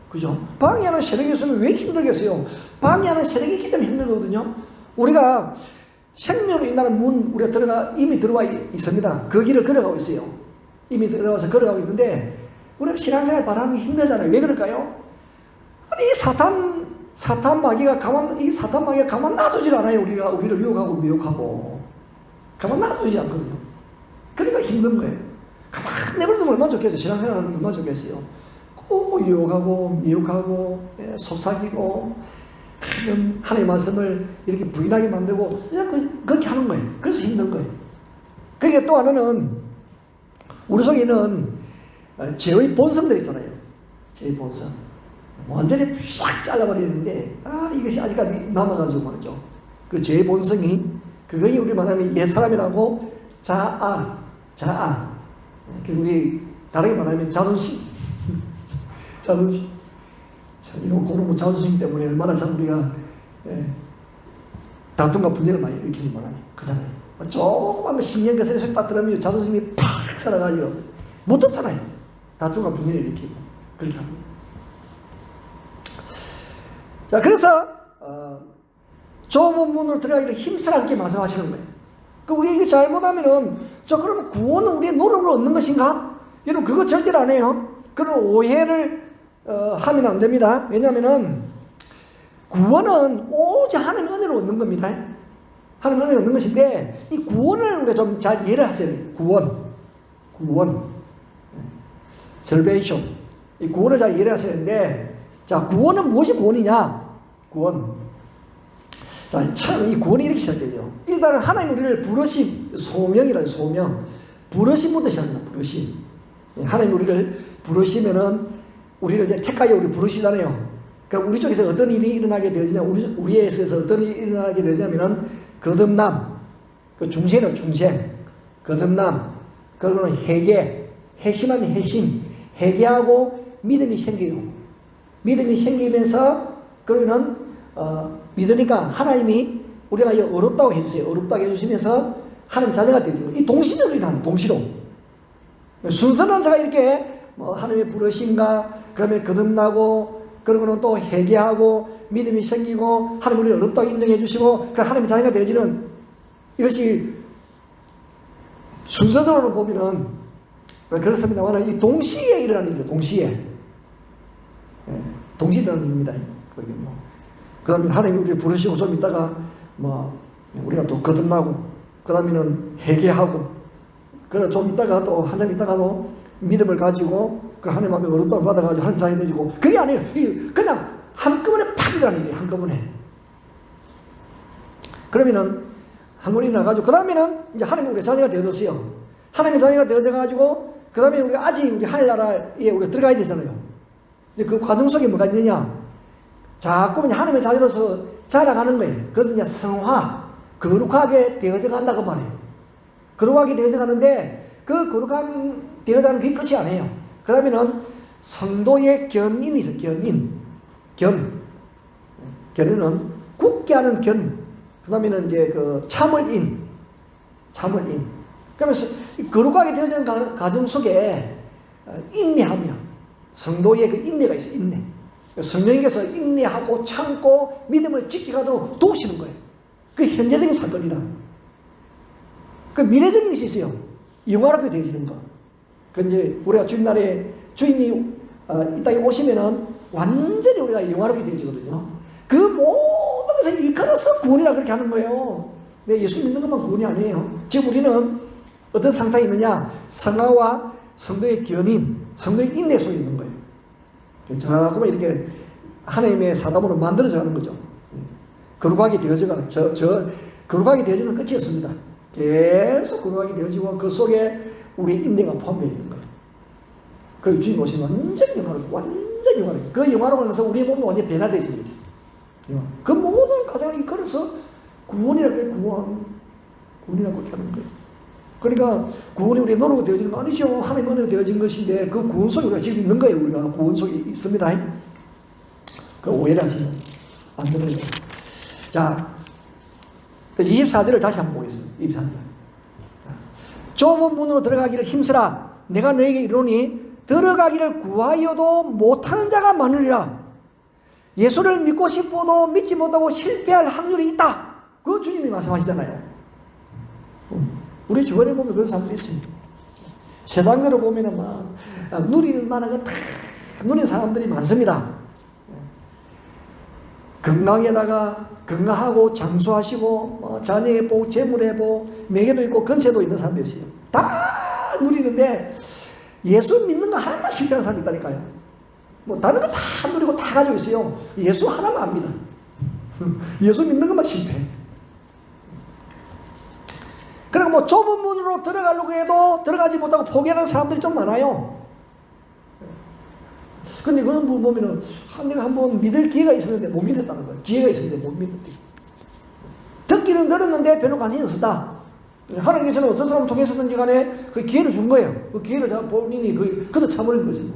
그죠? 방해하는 세력이 있으면 왜 힘들겠어요? 방해하는 세력이 있기 때문에 힘들거든요. 우리가 생명으로 인하는 문, 우리가 이미 들어와 있습니다. 그 길을 걸어가고 있어요. 이미 들어와서 걸어가고 있는데, 우리가 신앙생활 바라는 게 힘들잖아요. 왜 그럴까요? 아니, 사탄 마귀가 가만 놔두질 않아요. 우리를 유혹하고 미혹하고. 가만 놔두지 않거든요. 그러니까 힘든 거예요. 가만 내버려두면 얼마나 좋겠어요. 신앙생활 하는 게 얼마나 좋겠어요. 꼭 유혹하고 미혹하고 속삭이고 하나님의 말씀을 이렇게 부인하게 만들고 그렇게 하는 거예요. 그래서 힘든 거예요. 그게 또 하나는 우리 속에 있는 죄의 본성들 있잖아요. 죄의 본성. 완전히 싹 잘라버리는데 이것이 아직까지 남아가지고 말이죠. 그 죄의 본성이 그것이 우리 말하면 옛사람이라고 자아. 우리 다르게 말하면 자존심. 참 이런 그런 자존심 때문에 얼마나 참 우리가 다툼과 분쟁을 많이 일으키는 거아요. 그잖아요. 조금만 신경 그 소리 딱 들으면 자존심이 팍 살아가지고 못 듣잖아요. 다툼과 분쟁을 일으키고 그렇게 합니다. 자, 그래서 좁은 문으로 들어가기를 힘쓰라 이렇게 말씀하시는 거예요. 그 우리 이게 잘못하면은 그러면 구원은 우리의 노력으로 얻는 것인가? 여러분 그거 절대로 안 해요. 그런 오해를 하면 안 됩니다. 왜냐하면은 구원은 오직 하나님의 은혜로 얻는 겁니다. 하나님의 은혜로 얻는 것인데 이 구원을 우리가 좀 잘 이해를 하셔야 돼요. 구원, salvation. 이 구원을 잘 이해를 하셔야 되는데, 자, 구원은 무엇이 구원이냐? 구원. 자, 참 이 구원이 이렇게 시작되죠. 일단은 하나님 우리를 부르심, 소명이라는 소명, 부르심부터 시작합니다. 부르심. 하나님 우리를 부르시면은 우리를 이제 택하여 우리 부르시잖아요. 그럼 우리 쪽에서 어떤 일이 일어나게 되느냐, 우리에서 어떤 일이 일어나게 되냐면은 거듭남, 그 중생은 중생, 거듭남, 그리고는 회심하면 회심, 회개하고 믿음이 생겨요. 믿음이 생기면서 그러면은 믿으니까 하나님이 우리가 어렵다고 해주세요. 어렵다고 해주시면서 하나님 자녀가 되죠. 이 동시적으로 일어나는 동시로. 순서는 제가 이렇게 하나님의 부르심과 그다음에 거듭나고 그러고는 또 회개하고 믿음이 생기고 하나님 우리를 어렵다고 인정해 주시고 그 하나님의 자녀가 되어지는 이것이 순서대로 보면은 그렇습니다만 이 동시에 일어나는 일이죠. 동시에 일어납니다. 거기 그다음에 하나님이 우리를 부르시고 좀 있다가 우리가 또 거듭나고 그다음에는 회개하고 그래 좀 있다가 또 한참 있다가도 믿음을 가지고 그 하나님 앞에 어렵다고 받아가지고 하나님 자녀 되지고 그게 아니에요. 그냥 한꺼번에 팍 일어나는 일이에요. 한꺼번에. 그러면은 한꺼번에 일어나가지고 그 다음에는 이제 하나님 우리 자녀가 되어졌어요. 하나님의 자녀가 되어져가지고 그 다음에 우리가 아직 우리 하늘나라에 우리가 들어가야 되잖아요. 근데 그 과정 속에 뭐가 있느냐? 자꾸 이제 하나님의 자녀로서 자라가는 거예요. 그것은 이제 성화, 거룩하게 되어져 간다고 말해요. 거룩하게 되어져 가는데 그 거룩함 되어져 가는 그게 끝이 아니에요. 그 다음에는 성도의 견인이 있어요. 견인은 굳게 하는 견. 그 다음에는 이제 그 참을인. 그러면서 거룩하게 되어지는 과정 속에 인내하며 성도의 그 인내가 있어요. 인내. 성령님께서 인내하고 참고 믿음을 지켜가도록 도우시는 거예요. 그 현재적인 사건이라. 그 미래적인 것이 있어요. 영화롭게 되어지는 거. 그 이제 우리가 주님날에 주님이 이 땅에 오시면은 완전히 우리가 영화롭게 되어지거든요. 그 모든 것을 일컬어서 구원이라 그렇게 하는 거예요. 네, 예수 믿는 것만 구원이 아니에요. 지금 우리는 어떤 상태에 있느냐? 성화와 성도의 견인, 성도의 인내 속에 있는 거예요. 자꾸만 이렇게 하나님의 사람으로 만들어져 가는 거죠. 거룩하게 되어져가, 거룩하게 되어지는 끝이 없습니다. 계속 거룩하게 되어지고 그 속에 우리의 인내가 포함되어 있는 거예요. 그리고 주님 오시면 완전히 영화롭게, 완전히 영화롭게. 그 영화로 인해서 우리의 몸이 완전히 변화되어집니다. 그 모든 과정을 이끌어서 구원이라고 해요. 구원이라고 그렇게 하는 거예요. 그러니까 구원이 우리의 노력으로 되어지는 거 아니죠. 하나님의 은혜로 되어진 것인데 그 구원 속에 우리가 지금 있는 거예요. 우리가 구원 속에 있습니다. 그 오해를 하시면 안 되는 거예요. 자, 24절을 다시 한번 보겠습니다. 24절. 자, 좁은 문으로 들어가기를 힘쓰라. 내가 너에게 이르노니 들어가기를 구하여도 못하는 자가 많으리라. 예수를 믿고 싶어도 믿지 못하고 실패할 확률이 있다. 그 주님이 말씀하시잖아요. 우리 주변에 보면 그런 사람들이 있습니다. 세상대로 보면은 막 누리는 만한 거 다 누리는 사람들이 많습니다. 건강하고 장수하시고 자녀의 복, 재물의 복, 명예도 있고 건세도 있는 사람들이 있어요. 다 누리는데 예수 믿는 거 하나만 실패하는 사람이 있다니까요. 뭐 다른 거 다 누리고 다 가지고 있어요. 예수 하나만 압니다. 예수 믿는 것만 실패해. 그리고 뭐 좁은 문으로 들어가려고 해도 들어가지 못하고 포기하는 사람들이 좀 많아요. 근데 그런 부분 보면은 내가 한번 믿을 기회가 있었는데 못 믿었다는 거예요. 기회가 있었는데 못 믿었대. 듣기는 들었는데 별로 관심이 없었다. 하나님께서는 어떤 사람을 통해서든지 간에 그 기회를 준 거예요. 그 기회를 본인이 그도 참으는 거지.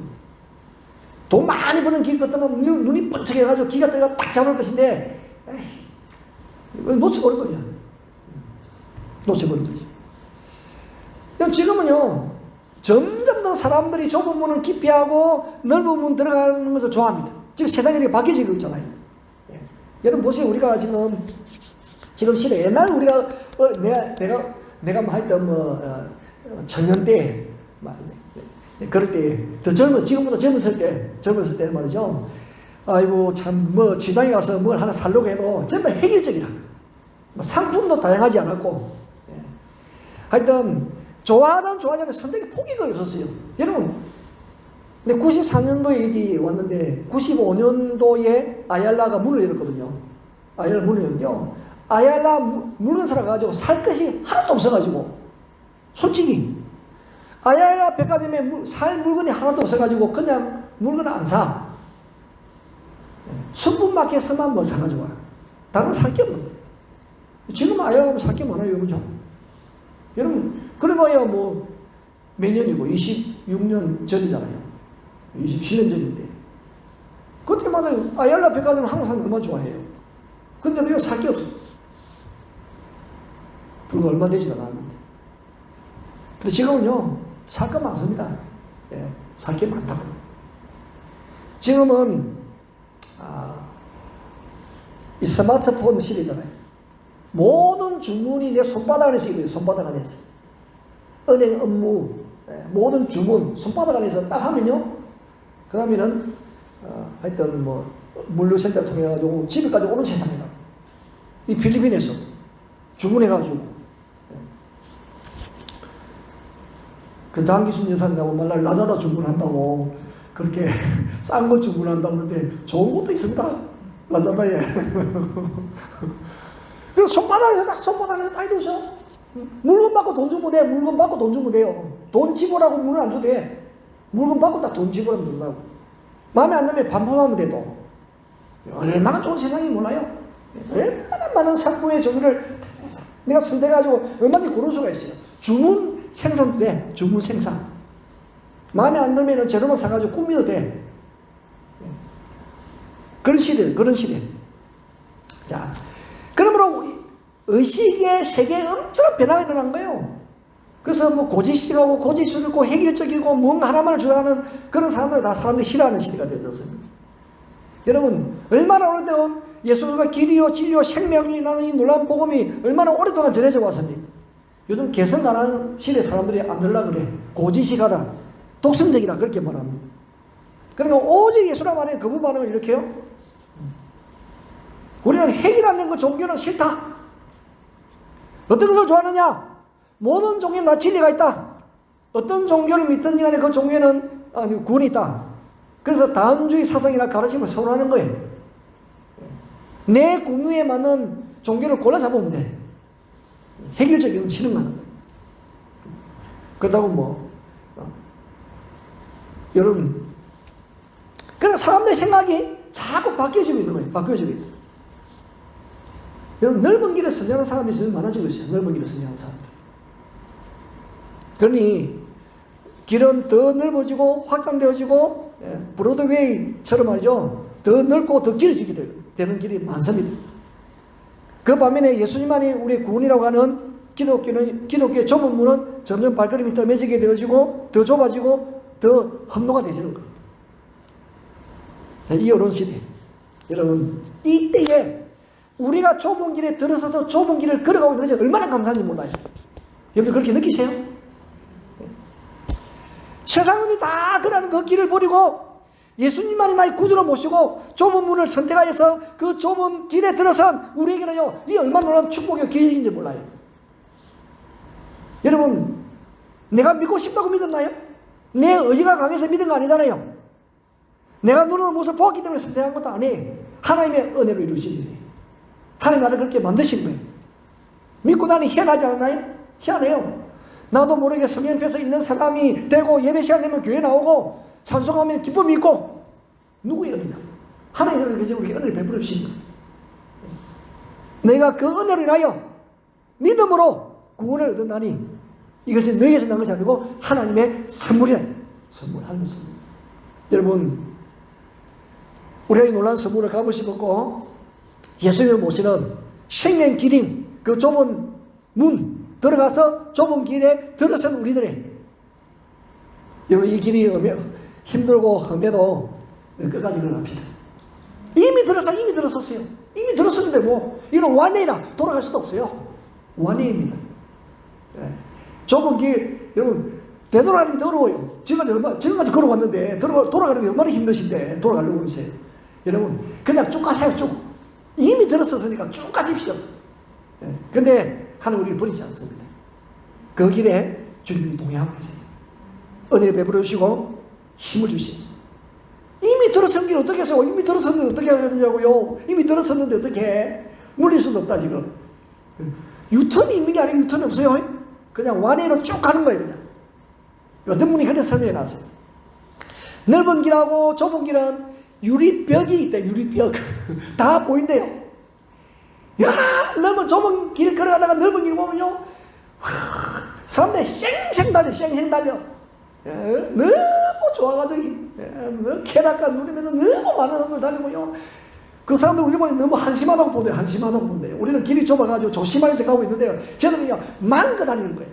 돈 많이 버는 기회 같으면 눈이 번쩍해가지고 기가 떠가 딱 잡을 것인데 에이, 놓쳐버린 거야. 놓쳐버린 거지. 지금은요 점점 더 사람들이 좁은 문은 기피하고 넓은 문 들어가는 것을 좋아합니다. 지금 세상이 이렇게 바뀌어지고 있잖아요. 여러분 보세요. 우리가 지금 시대 옛날 우리가 내가 하여튼 청년 때 그럴 때 더 지금보다 젊었을 때 말이죠. 아이고 참 시장에 가서 뭘 하나 살려고 해도 전부 획일적이라. 상품도 다양하지 않았고. 하여튼 좋아하지 않은 선택의 폭이가 없었어요. 여러분, 94년도에 여기 왔는데 95년도에 아얄라가 문을 열었거든요. 아얄라 문을 열었죠. 아얄라 물건 사러 가지고 살 것이 하나도 없어가지고 솔직히 아얄라 백화점에 살 물건이 하나도 없어가지고 그냥 물건을 안 사. 슈퍼마켓에서만 뭐 사가지고 와. 다른 살 게 없는 거예요. 지금 아얄라 가면 살 게 많아요. 그죠? 여러분, 그래봐야 뭐 몇 년이고 26년 전이잖아요. 27년 전인데 그때마다 아얄라 백화점은 한국 사람 얼마나 좋아해요. 근데도 이거 살 게 없어요. 불과 얼마 되지 않았는데. 근데 지금은요 살 거 많습니다. 예, 살 게 많다고요. 지금은 이 스마트폰 시대잖아요. 모든 주문이 내 손바닥 안에서 이루어져요. 손바닥 안에서. 은행 업무, 모든 주문, 손바닥 안에서 딱 하면요. 그 다음에는, 하여튼 뭐, 물류센터를 통해가지고 집에까지 오는 세상이다. 이 필리핀에서 주문해가지고. 그 장기순 여사님하고 말라 라자다 주문한다고 그렇게 싼 거 주문한다고 그러는데 좋은 것도 있습니다. 라자다에. 그래서 손바닥에서 다 이루죠. 물건 받고 돈 주면 돼. 물건 받고 돈 주면 돼요. 돈 지불하고 물건 안 줘도 돼. 물건 받고 딱 돈 지불하면 된다고. 마음에 안 들면 반품하면 돼도. 얼마나 좋은 세상이 몰라요. 얼마나 많은 상품의 종류를 내가 선택해가지고 얼마든지 고를 수가 있어요. 주문 생산도 돼. 주문 생산. 마음에 안 들면 재료만 사가지고 꾸미도 돼. 그런 시대, 그런 시대. 자, 그러므로 의식의 세계에 엄청난 변화가 일어난 거예요. 그래서 뭐 고지식하고 고지스럽고 획일적이고 뭔가 하나만을 주장하는 그런 사람들을 다 사람들이 싫어하는 시대가 되었습니다. 여러분, 얼마나 오래된 예수가 길이요 진리요 생명이라는 이 놀라운 복음이 얼마나 오랫동안 전해져 왔습니까? 요즘 개성 가는 시대 사람들이 안 들으려고 그래. 고지식하다, 독선적이다 그렇게 말합니다. 그러니까 오직 예수라 말에 거부 반응을 이렇게 해요. 우리는 핵일 안 된 거 종교는 싫다. 어떤 것을 좋아하느냐? 모든 종교는 다 진리가 있다. 어떤 종교를 믿든지 간에 그 종교는 구원이 있다. 그래서 다원주의 사상이나 가르침을 선호하는 거예요. 내 공유에 맞는 종교를 골라 잡으면 돼. 획일적인 실행하는 거예요. 그렇다고 뭐 여러분, 그런 사람들의 생각이 자꾸 바뀌어지고 있는 거예요. 바뀌어지고 있다. 여러분, 넓은 길을 선정하는 사람들이 지금 많아지고 있어요. 넓은 길을 선정하는 사람들. 그러니 길은 더 넓어지고 확장되어지고 브로드웨이처럼 말이죠. 더 넓고 더 길어지게 되는 길이 많습니다. 그 반면에 예수님만이 우리의 구원이라고 하는 기독교의 좁은 문은 점점 발걸음이 더 맺게 되어지고 더 좁아지고 더 험로가 되지는 거예요. 이 어려운 시대. 여러분, 이때에 우리가 좁은 길에 들어서서 좁은 길을 걸어가고 있는 것이 얼마나 감사한지 몰라요. 여러분 그렇게 느끼세요? 세상은 다 그러는 그 길을 버리고 예수님만이 나의 구주로 모시고 좁은 문을 선택하여서 그 좁은 길에 들어선 우리에게는요, 이 얼마나 놀라운 축복의 기회인지 몰라요. 여러분, 내가 믿고 싶다고 믿었나요? 내 의지가 강해서 믿은 거 아니잖아요. 내가 누르는 모습을 보았기 때문에 선택한 것도 아니에요. 하나님의 은혜로 이루신 일이에요. 하나님 나를 그렇게 만드신 거예요. 믿고 나니 희한하지 않나요? 희한해요. 나도 모르게 성령 옆에서 있는 사람이 되고 예배 시간 되면 교회 나오고 찬송하면 기쁨이 있고 누구의 은혜냐? 하나님께서 우리에게 은혜를 베풀어 주신 거예요. 내가 그 은혜로 인하여 믿음으로 구원을 얻었나니 이것은 너희에서 난 것이 아니고 하나님의 선물이라. 선물, 하나님의 선물. 여러분, 우리가 이 놀라운 선물을 가고 싶었고 예수님을 모시는 생명 길인 그 좁은 문 들어가서 좁은 길에 들어선 우리들의 여러분, 이 길이 힘들고 험해도 끝까지 걸어갑니다. 이미 들었었어요. 이미 들었었는데 뭐 이런 완례이라 돌아갈 수도 없어요. 완례입니다. 네. 좁은 길, 여러분 되돌아가는 게 어려워요. 지금까지 걸어왔는데 돌아가는 게 얼마나 힘드신데 돌아가려고 그러세요. 여러분 그냥 쭉 가세요. 쭉. 이미 들었었으니까 쭉 가십시오. 그런데 하나님 우리를 버리지 않습니다. 그 길에 주님이 동행하고 계세요. 은혜를 베풀어 주시고 힘을 주시고. 이미 들어선 길 어떻게 해서 이미 들어섰는데 어떻게 하느냐고요. 이미 들어섰는데 어떻게 해. 물릴 수도 없다 지금. 유턴이 있는 게 아니고 유턴이 없어요. 그냥 완회로 쭉 가는 거예요. 그냥. 어떤 분이 그렇게 설명해 놨어요. 넓은 길하고 좁은 길은 유리벽이 있다. 유리벽. 다 보인대요. 야, 넓은 좁은 길 걸어가다가 넓은 길 보면요, 사람들이 쌩쌩 달려. 너무 좋아가지고 쾌락감 누리면서 너무 많은 사람들 달리고요. 그 사람들 우리 보니 너무 한심하다고 본대요. 우리는 길이 좁아가지고 조심하면서 가고 있는데요, 쟤들은요 마음껏 다니는 거예요.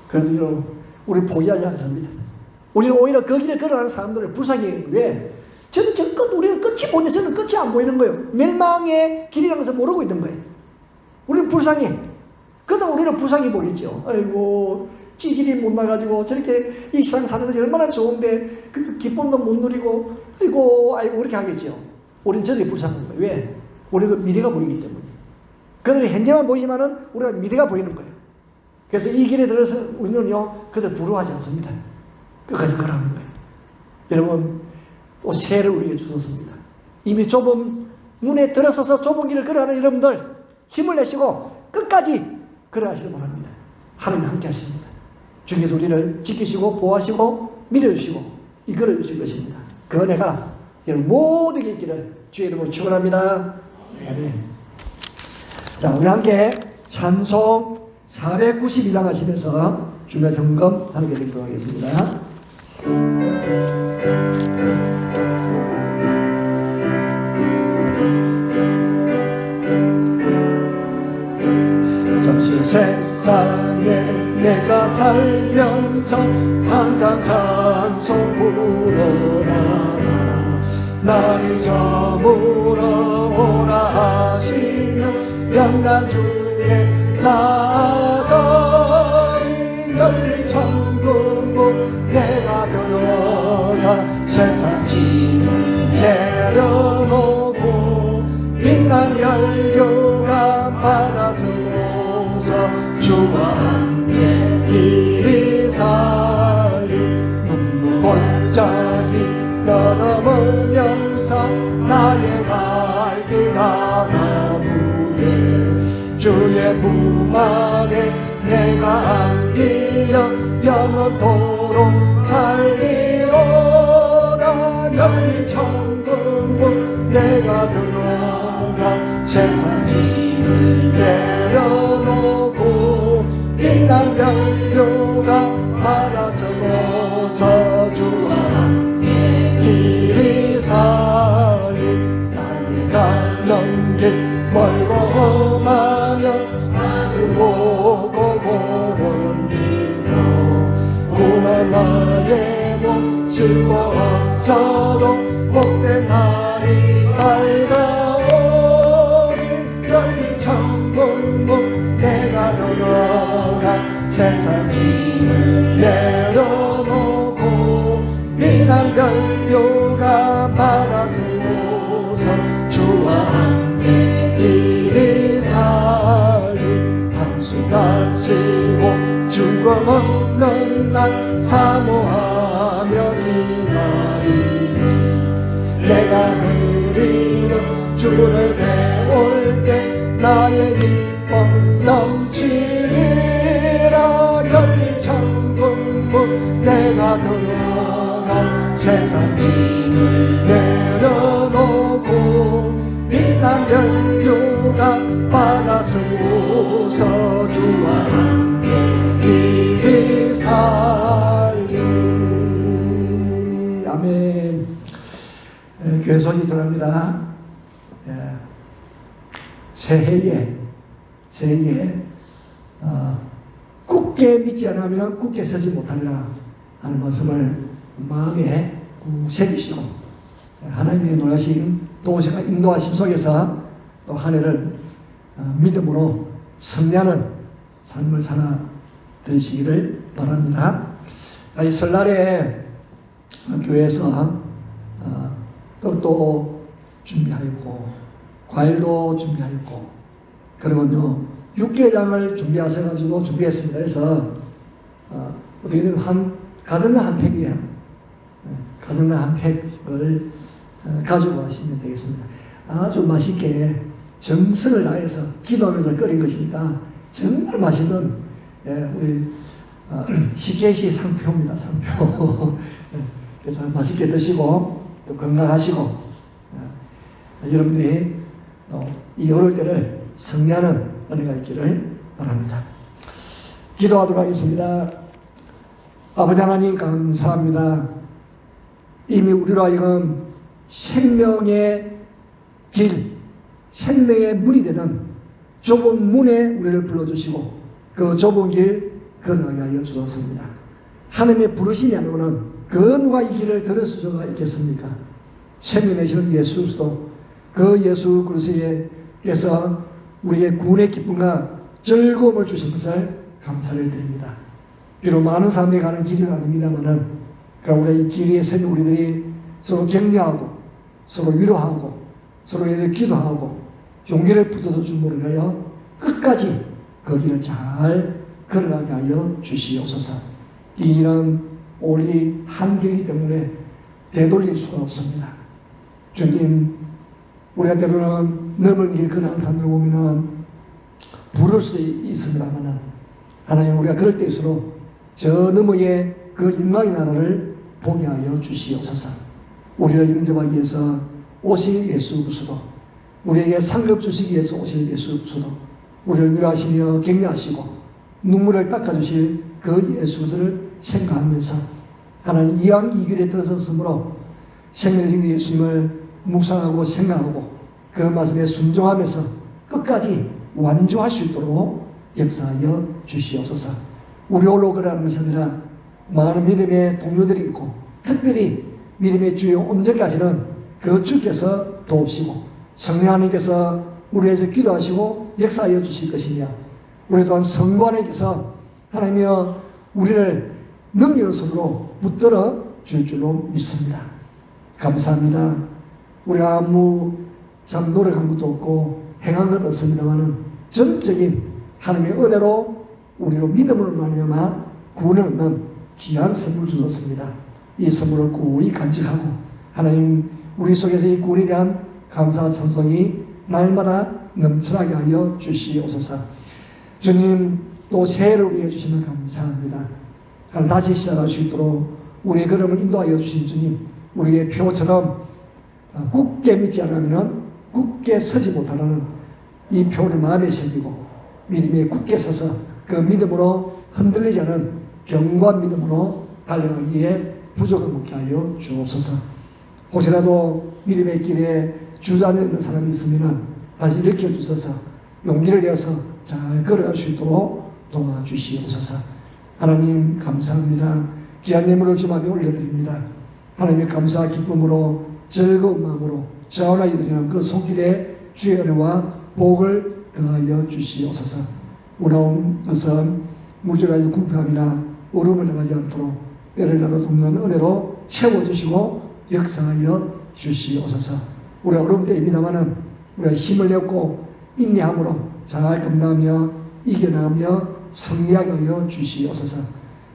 그래서 여러분, 우리는 포기하지 않습니다. 우리는 오히려 그 길에 걸어가는 사람들을 불쌍히 여기는 왜? 우리는 끝이 보이는, 저는 끝이 안 보이는 거예요. 멸망의 길이라는 것을 모르고 있는 거예요. 우리는 불쌍해. 그러다 우리는 불쌍히 보겠죠. 아이고, 찌질이 못 나가지고 저렇게 이 세상 사는 것이 얼마나 좋은데 그 기쁨도 못 누리고 아이고 그렇게 하겠죠. 우리는 저들이 불쌍한 거예요. 왜? 우리는 미래가 보이기 때문에. 그들이 현재만 보이지만은 우리가 미래가 보이는 거예요. 그래서 이 길에 들어서 우리는요, 그들 부러워하지 않습니다. 끝까지 걸어가는 거예요. 여러분, 또 새해를 우리에게 주셨습니다. 이미 좁은 문에 들어서서 좁은 길을 걸어가는 여러분들 힘을 내시고 끝까지 걸어가시길 바랍니다. 하나님 함께 하십니다. 주님께서 우리를 지키시고 보호하시고 밀어주시고 이끌어 주실 것입니다. 그 은혜가 여러분 모두에게 있기를 주의 이름으로 축원합니다. 아멘. 자, 우리 함께 찬송 492장 하시면서 주매 점검 하게 되도록 하겠습니다. 잠시 세상에 내가 살면서 항상 찬송 부르라. 나를 저물어 오라 하시며 영광 중에 나아가리. 열린 천국문 내가 들어가 세상 짐을 내려놓고 빛난 연료가 받아서고서 주와 함께 길이 살리. 눈물 골짜기 떠넘으면서 나의 갈 길 나가무에 주의 품 아래 내가 안기어 영원토록 살리로다. 열린 천국문 내가 들어가 세상 짐을 내려놓고 빛난 연료가 받아서고서 주와 함께 길이 살리. 나의 가는 길 멀고 험하며 산을 보고 보는 길로 고난 나의 몸 쉴고 없어도 복된 날이 밝아오리. 열린 천국문 내가 들어가 세상 짐을 내려놓고 빛난 연료가 받아서고서 주와 함께 길이 살리. 한순간 쉬고 죽음 없는 날 사모하며 기다리니. 내가 그리는 주를 배울 때 나의 기쁨 넘치리라. 열린 천국문 내가 들어가 세상 짐을 내려놓고 빛난 연료가 받아서고서 주와 함께 길이 살리. 아멘. 교회 소식 전합니다. 새해에 굳게 믿지 않으면 굳게 서지 못하리라 하는 말씀을 마음에 새기시고 하나님의 놀라신 도우시고 인도하심 속에서 또 한 해를 믿음으로 승리하는 삶을 살아 드시기를 바랍니다. 이 설날에 교회에서 떡도 준비하였고 과일도 준비하였고 그리고요 육개장을 준비하셔가지고 준비했습니다. 그래서 어떻게 되면 가정당 한 팩이에요. 가정당 한 팩을 가지고 가시면 되겠습니다. 아주 맛있게 정성을 다해서 기도하면서 끓인 것이니까 정말 맛있는 우리 CKC 상표입니다. 상표. 그래서 맛있게 드시고 또 건강하시고 여러분들이 이 어려울 때를 승리하는 은혜가 있기를 바랍니다. 기도하도록 하겠습니다. 아버지 하나님 감사합니다. 이미 우리로 하여금 생명의 길, 생명의 문이 되는 좁은 문에 우리를 불러주시고 그 좁은 길 걸어가게 하여 주셨습니다. 하나님의 부르심이 아니고는 그 누가 이 길을 들을 수가 있겠습니까? 생명 되시는 예수 그리스도 그 예수 그리스도께서 우리의 구원의 기쁨과 즐거움을 주신 것을 감사를 드립니다. 비록 많은 사람이 가는 길은 아닙니다만은 그럼 우리 이 길에 서는 우리들이 서로 격려하고 서로 위로하고 서로에게 기도하고 용기를 붙들어 주므로 하여 끝까지 그 길을 잘 걸어가게 하여 주시옵소서. 이 길은 오리 한 길이기 때문에 되돌릴 수가 없습니다. 주님, 우리가 때로는 넓은 길 걸어가는 사람들 보면은 부를 수 있습니다만은 하나님 우리가 그럴 때일수록 저 너머의 그 영광의 나라를 보게 하여 주시옵소서. 우리를 영접하기 위해서 오실 예수 그리스도, 우리에게 상급 주시기 위해서 오실 예수 그리스도, 우리를 위로하시며 격려하시고 눈물을 닦아주실 그 예수를 생각하면서 하나님 이왕 이 길에 들어섰으므로 생명의 예수님을 묵상하고 생각하고 그 말씀에 순종하면서 끝까지 완주할 수 있도록 역사하여 주시옵소서. 우리 홀로 그러는 것이 아니라 많은 믿음의 동료들이 있고 특별히 믿음의 주요 온전까지는 그 주께서 도우시고 성령 하나님께서 우리에서 기도하시고 역사하여 주실 것이며 우리 또한 성부 하나님께서 하나님이여 우리를 능력의 손으로 붙들어 줄 줄로 믿습니다. 감사합니다. 우리가 아무 참 노력한 것도 없고 행한 것 없습니다만은 전적인 하나님의 은혜로 우리로 믿음으로 말미암아 구원을 얻는 귀한 선물 주셨습니다. 이 선물을 꾸이 간직하고 하나님 우리 속에서 이 구원에 대한 감사와 찬송이 날마다 넘쳐나게 하여 주시옵소서. 주님 또 새해를 위해 주시면 감사합니다. 다시 시작할 수 있도록 우리의 걸음을 인도하여 주신 주님, 우리의 표처럼 굳게 믿지 않으면 굳게 서지 못하는 이 표를 마음에 새기고 믿음에 굳게 서서 그 믿음으로 흔들리지 않은 견고한 믿음으로 달려가기에 부족함 없게 하여 주옵소서. 혹시라도 믿음의 길에 주저앉는 사람이 있으면 다시 일으켜 주셔서 용기를 내어서 잘 걸어갈 수 있도록 도와주시옵소서. 하나님 감사합니다. 귀한 예물을 주님 앞에 올려드립니다. 하나님의 감사와 기쁨으로 즐거운 마음으로 자원하여 드리는 그 손길에 주의 은혜와 복을 더하여 주시옵소서. 우러운 것은 물질의 궁핍함이나 어려움을 당하지 않도록 때를 따라 돕는 은혜로 채워주시고 역사하여 주시옵소서. 우리가 어려운 때입니다마는 우리가 힘을 내고 인내함으로 잘 감당하며 이겨나가며 승리하게 하여 주시옵소서.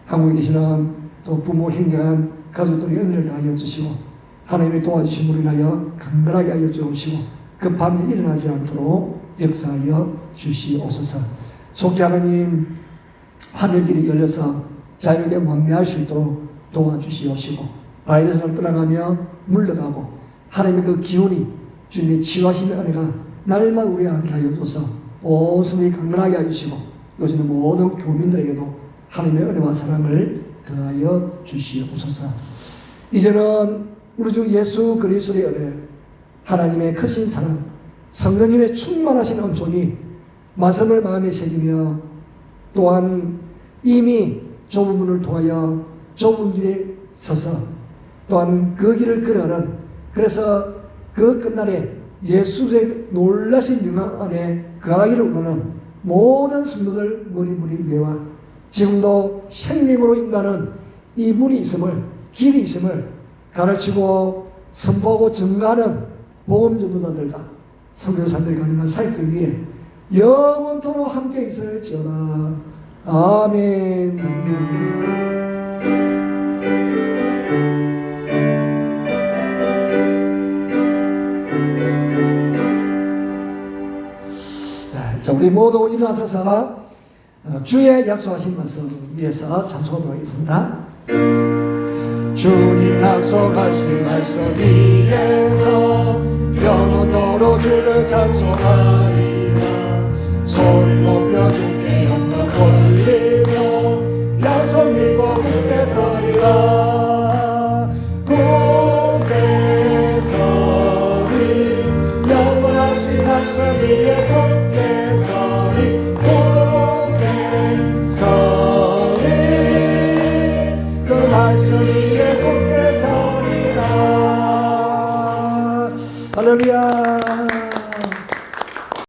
한국에 계시는 또 부모 형제간 가족들의 은혜를 다하여 주시고 하나님의 도와주심으로 인하여 강건하게 하여 주시고 급한 일이 일어나지 않도록 역사하여 주시옵소서. 속히 하나님 하늘길이 열려서 자유롭게 왕래할 수 있도록 도와주시옵시고 바이러스를 떠나가며 물러가고 하나님의 그 기운이 주님의 치유하심의 은혜가 날마다 우리와 함께 하여 주셔서 온순히 강건하게 하여 주시고 요즘의 모든 교민들에게도 하나님의 은혜와 사랑을 더하여 주시옵소서. 이제는 우리 주 예수 그리스도의 은혜, 하나님의 크신 사랑, 성령님의 충만하신 은총이 말씀을 마음에 새기며 또한 이미 좁은 문을 통하여 좁은 길에 서서 또한 그 길을 걸어가는, 그래서 그 끝날에 예수의 놀라신 영광 안에 거하기를 원하는 모든 성도들 머리머리 위에와 지금도 생명으로 인도하는 이 문이 있음을, 길이 있음을 가르치고 선포하고 증가하는 복음 전도자들과 선교사들과 있는 사역들 위해 영원토록 함께 있을지어다. 아멘. 자, 우리 모두 일어나서서 주의 약속하신 말씀 위해서 찬송하도록 하겠습니다. 주님 약속하신 말씀 위에서 영원토록 주를 찬송하리라. 소리 높여 주께 영광 돌리며 약속 믿고 굳게 서리라. 굳게 서리 영원하신 말씀 위에 굳게 서리. 굳게 서리 그 말씀 위에 굳게 서리라. 할렐루야.